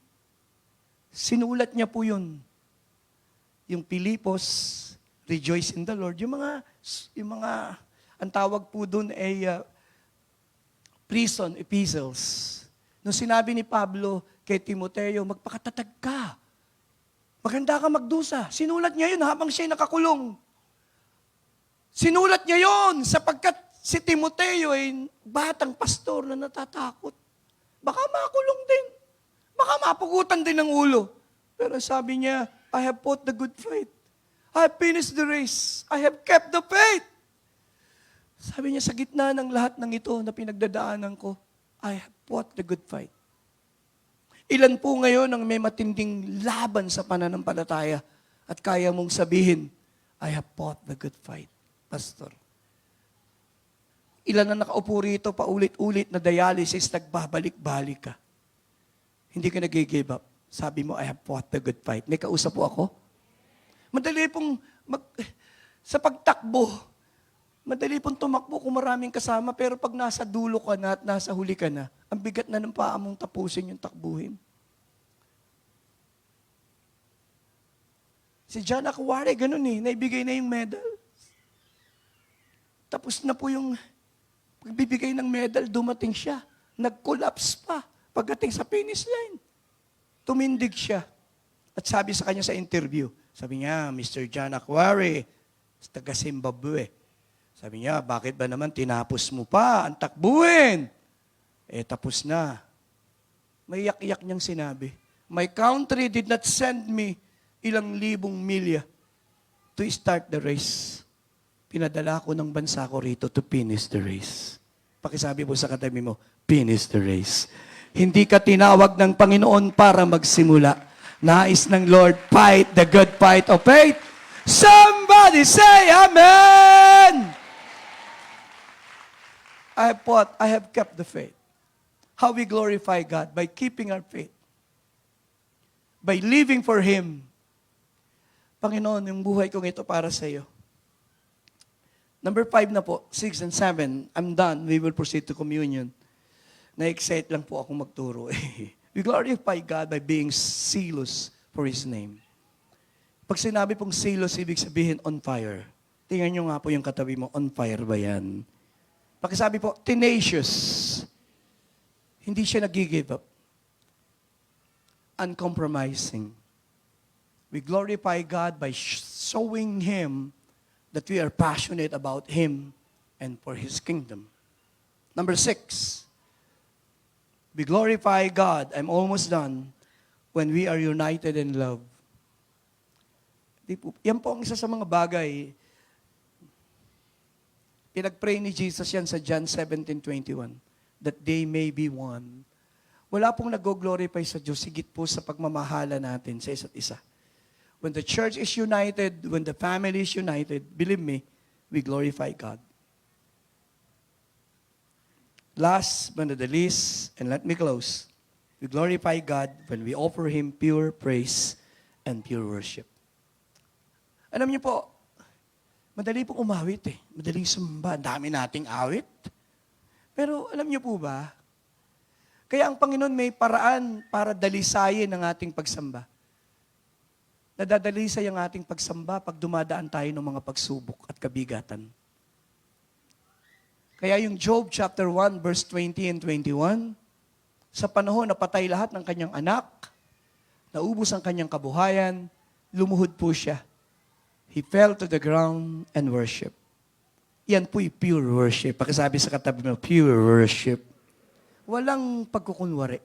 Sinulat niya po yun. Yung Pilipos, rejoice in the Lord. Yung mga ang tawag po dun ay prison epistles. Nung sinabi ni Pablo kay Timoteo, magpakatatag ka. Maganda ka magdusa. Sinulat niya yun habang siya'y nakakulong. Sinulat niya yun sapagkat si Timoteo ay batang pastor na natatakot. Baka makulong din. Baka mapugutan din ng ulo. Pero sabi niya, I have fought the good fight. I have finished the race. I have kept the faith. Sabi niya, sa gitna ng lahat ng ito na pinagdadaanan ko, I have fought the good fight. Ilan po ngayon ang may matinding laban sa pananampalataya at kaya mong sabihin, I have fought the good fight, Pastor. Ilan na nakaupo rito paulit-ulit na dialysis, nagbabalik-balik ka. Hindi ka nag-give up. Sabi mo, I have fought the good fight. May kausap po ako? Madali pong, sa pagtakbo, madali pong tumakbo kung maraming kasama, pero pag nasa dulo ka na at nasa huli ka na, ang bigat na ng paa mong tapusin yung takbuhin. Si John Aquare, ganun naibigay na yung medal. Tapos na po yung pagbibigay ng medal, dumating siya. Nag-collapse pa pagdating sa finish line. Tumindig siya. At sabi sa kanya sa interview, sabi niya, Mr. John Aquare, taga Zimbabwe. Sabi niya, bakit ba naman tinapos mo pa ang takbuhin? Tapos na. May yak-yak niyang sinabi, My country did not send me ilang libong milya to start the race. Pinadala ko ng bansa ko rito to finish the race. Pakisabi mo sa katabi mo, finish the race. Hindi ka tinawag ng Panginoon para magsimula. Nais ng Lord, fight the good fight of faith. Somebody say Amen! I have fought, I have kept the faith. How we glorify God? By keeping our faith. By living for Him. Panginoon, yung buhay kong ito para sa iyo. Number 5 na po, 6 and 7. I'm done. We will proceed to communion. Na-excite lang po akong magturo. We glorify God by being zealous for His name. Pag sinabi pong zealous, ibig sabihin on fire. Tingnan nyo nga po yung katabi mo, on fire ba yan? Pakisabi po, tenacious. Hindi siya nag-give up. Uncompromising. We glorify God by showing Him that we are passionate about Him and for His kingdom. Number 6, we glorify God, I'm almost done, when we are united in love. Yan po ang isa sa mga bagay. Pinag-pray ni Jesus yan sa John 17:21, that they may be one. Wala pong nag-glorify sa Diyos, higit po sa pagmamahala natin sa isa't isa. When the church is united, when the family is united, believe me, we glorify God. Last but not the least, and let me close, we glorify God when we offer Him pure praise and pure worship. Alam niyo po, madali pong umawit eh. Madaling sumba. Ang dami nating awit. Pero alam niyo po ba, kaya ang Panginoon may paraan para dalisayin ang ating pagsamba. Nadadalisay ang ating pagsamba pag dumadaan tayo ng mga pagsubok at kabigatan. Kaya yung Job chapter 1 verse 20 and 21, sa panahon na patay lahat ng kanyang anak, naubos ang kanyang kabuhayan, lumuhod po siya. He fell to the ground and worship. Yan po'y pure worship. Pakisabi sa katabi mo, pure worship. Walang pagkukunwari.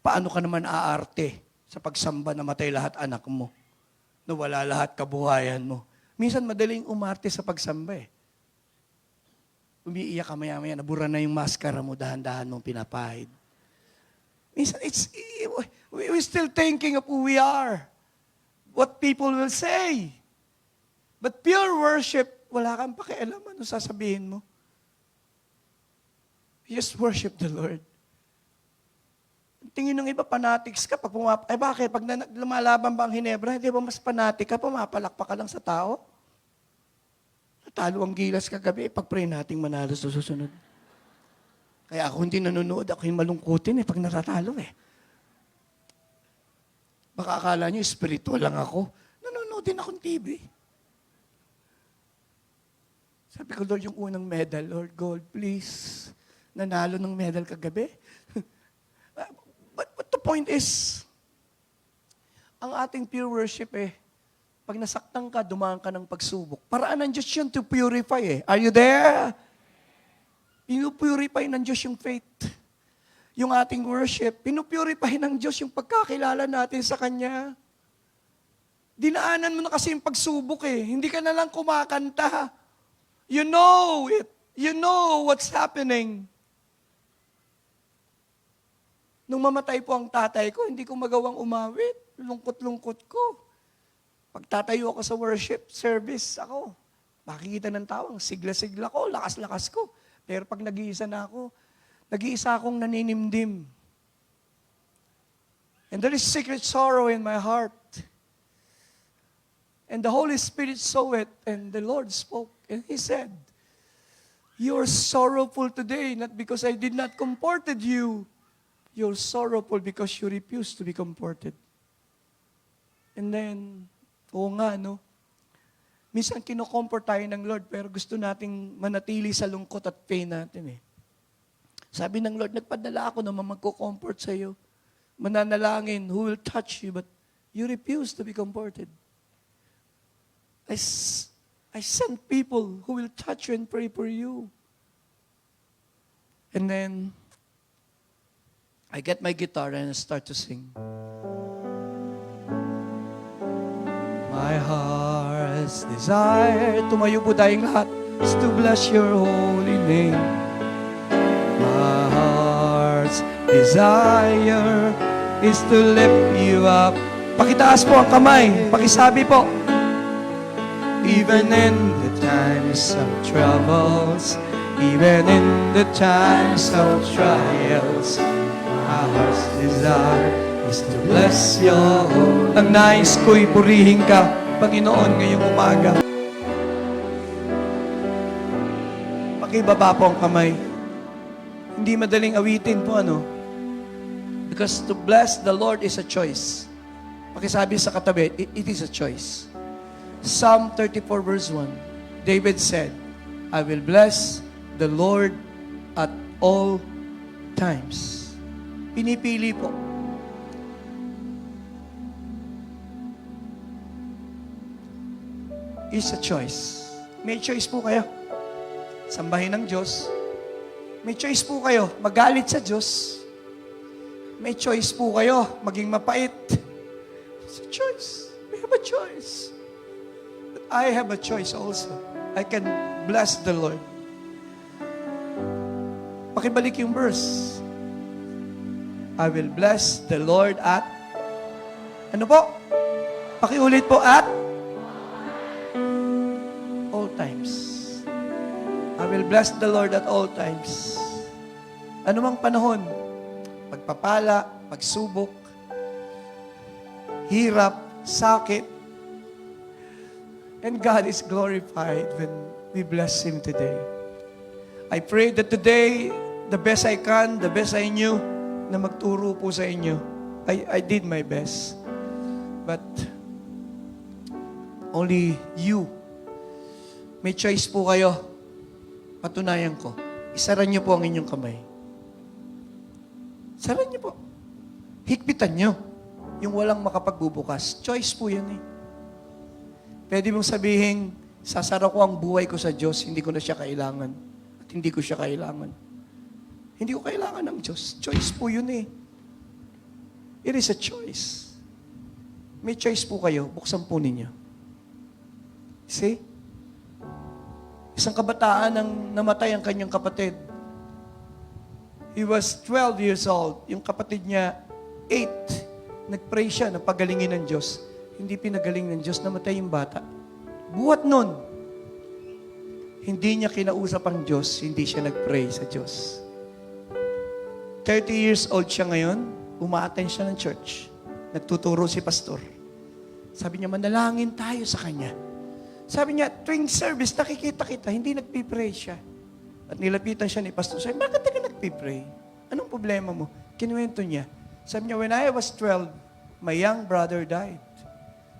Paano ka naman aarte sa pagsamba na matay lahat anak mo? Na wala lahat kabuhayan mo. Minsan madaling umarte sa pagsamba eh. Umiiyak ka maya-maya, nabura na yung maskara mo, dahan-dahan mong pinapahid. Minsan, we're still thinking of who we are. What people will say. But pure worship, wala kang pakialam ano sasabihin mo. Just worship the Lord. Tingin ng iba, fanatics ka. Bakit? Pag lumalaban ba ang Hinebra, hindi ba mas fanatic ka, pumapalakpak ka lang sa tao? Natalo ang gilas kagabi, pag-pray nating manalo sa susunod. Kaya ako hindi nanonood, ako yung malungkutin pag natatalo Baka akala nyo, spiritual lang ako. Nanonood din akong TV. Sabi ko, Lord, yung unang medal, Lord, gold, please. Nanalo ng medal kagabi. But the point is, ang ating pure worship pag nasaktan ka, dumaan ka ng pagsubok. Paraan ng Diyos yun to purify Are you there? Pinupurify ng Diyos yung faith. Yung ating worship, pinupurify ng Diyos yung pagkakilala natin sa Kanya. Dinaanan mo na kasi yung pagsubok Hindi ka na lang kumakanta. You know it. You know what's happening. Nung mamatay po ang tatay ko, hindi ko magawang umawit. Lungkot-lungkot ko. Pag tatayo ako sa worship service, makikita ng tao, sigla-sigla ko, lakas-lakas ko. Pero pag nag-iisa na ako, nag-iisa akong naninimdim. And there is secret sorrow in my heart. And the Holy Spirit saw it, and the Lord spoke, and He said, "You're sorrowful today, not because I did not comforted you. You're sorrowful because you refused to be comforted." And then, oo nga, minsan kino-comfort tayo ng Lord, pero gusto nating manatili sa lungkot at pain natin Sabi ng Lord, nagpadala ako naman magko-comfort sa iyo. Mananalangin, who will touch you, but you refuse to be comforted. I sent people who will touch you and pray for you. And then, I get my guitar and I start to sing. My heart's desire, tumayo po tayong lahat, is to bless your holy name. My heart's desire is to lift you up. Pakitaas po ang kamay, pakisabi po. Even in the times of troubles, even in the times of trials, my heart's desire is to bless your holy. Ang nais ko'y purihin ka, Panginoon, ngayong umaga. Pakibaba po ang kamay. Hindi madaling awitin po, ano? Because to bless the Lord is a choice. Pakisabi sa katabi, it is a choice. Psalm 34 verse 1, David said, I will bless the Lord at all times. Pinipili po. It's a choice. May choice po kayo. Sambahin ng Diyos. May choice po kayo. Magalit sa Diyos. May choice po kayo. Maging mapait. It's a choice. We have a choice. But I have a choice also. I can bless the Lord. Pakibalik yung verse. I will bless the Lord at, ano po? Pakiulit po, at all times. I will bless the Lord at all times. Ano mang panahon, pagpapala, pagsubok, hirap, sakit, and God is glorified when we bless Him today. I pray that today, the best I can, the best I knew, na magturo po sa inyo. I did my best. But only you. May choice po kayo. Patunayan ko. Isaran niyo po ang inyong kamay. Isaran niyo po. Higpitan niyo. Yung walang makapagbubukas. Choice po yan eh. Pwede mong sabihin, sasara ko ang buhay ko sa Diyos, hindi ko na siya kailangan. At hindi ko siya kailangan. Hindi ko kailangan ng Diyos. Choice po yun eh. It is a choice. May choice po kayo. Buksan po ninyo. See? Isang kabataan ang namatay ang kanyang kapatid. He was 12 years old. Yung kapatid niya, 8. Nag-pray siya na pagalingin ng Diyos. Hindi pinagaling ng Diyos. Namatay yung bata. Buhat nun. Hindi niya kinausap ang Diyos. Hindi siya nag-pray sa Diyos. 30 years old siya ngayon, umaattend siya ng church. Nagtuturo si pastor. Sabi niya, manalangin tayo sa kanya. Sabi niya, tuwing service, nakikita kita, hindi nagpipray siya. At nilapitan siya ni pastor. Sabi, bakit ka nagpipray? Anong problema mo? Kinuwento niya. Sabi niya, when I was 12, my young brother died.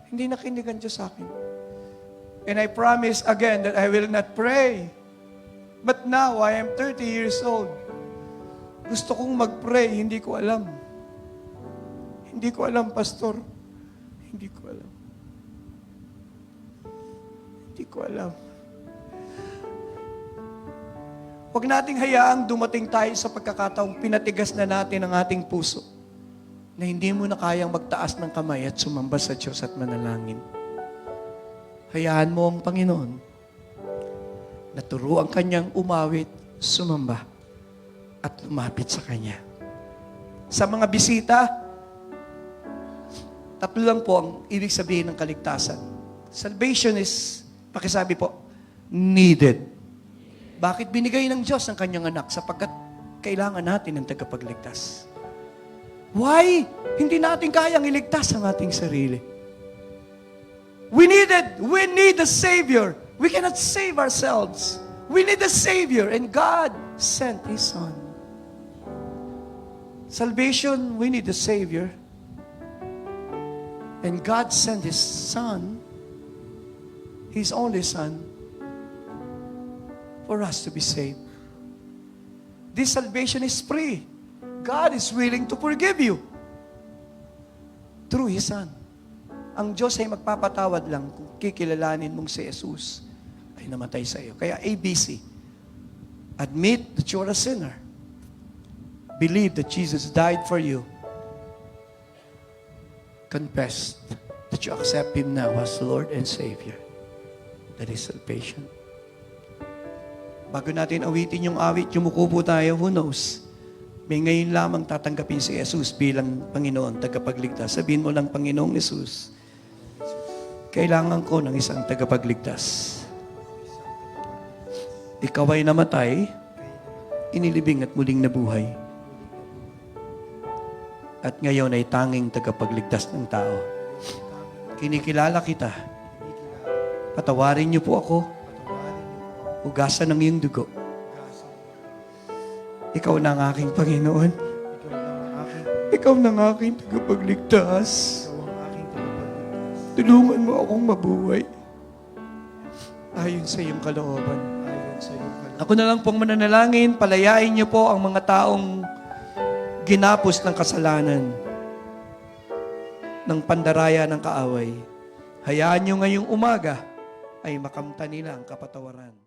Hindi nakinig ang Diyos sa akin. And I promise again that I will not pray. But now, I am 30 years old. Gusto kong mag-pray, hindi ko alam. Hindi ko alam, pastor. Hindi ko alam. Hindi ko alam. Huwag nating hayaang dumating tayo sa pagkakataong pinatigas na natin ang ating puso na hindi mo na kayang magtaas ng kamay at sumamba sa Diyos at manalangin. Hayaan mo ang Panginoon na turuan Kanyang umawit, sumamba, at lumapit sa Kanya. Sa mga bisita, 3 lang po ang ibig sabihin ng kaligtasan. Salvation is, pakisabi po, needed. Bakit binigay ng Diyos ang Kanyang anak? Sapagkat kailangan natin ng tagapagligtas. Why? Hindi natin kayang iligtas ang ating sarili. We need a Savior. We cannot save ourselves. We need a Savior, and God sent His Son. Salvation, we need a Savior. And God sent His Son, His only Son, for us to be saved. This salvation is free. God is willing to forgive you through His Son. Ang Diyos ay magpapatawad lang kung kikilalanin mong si Jesus ay namatay sa iyo. Kaya ABC, admit that you are a sinner. believe that Jesus died for you, confess that you accept Him now as Lord and Savior. That is salvation. Bago natin awitin yung awit, yumuko po tayo, who knows? May ngayon lamang tatanggapin si Jesus bilang Panginoon, tagapagligtas. Sabihin mo lang, Panginoong Jesus, kailangan ko ng isang tagapagligtas. Ikaw ay namatay, inilibing at muling nabuhay. At ngayon ay tanging tagapagligtas ng tao. Kinikilala kita. Patawarin niyo po ako. Hugasan ng iyong dugo. Ikaw na ang aking Panginoon. Ikaw na ang aking tagapagligtas. Tulungan mo akong mabuhay. Ayon sa iyong kalooban. Ako na lang pong mananalangin, palayain niyo po ang mga taong ginapos ng kasalanan, ng pandaraya ng kaaway. Hayaan niyo ngayong umaga ay makamtan nila ang kapatawaran.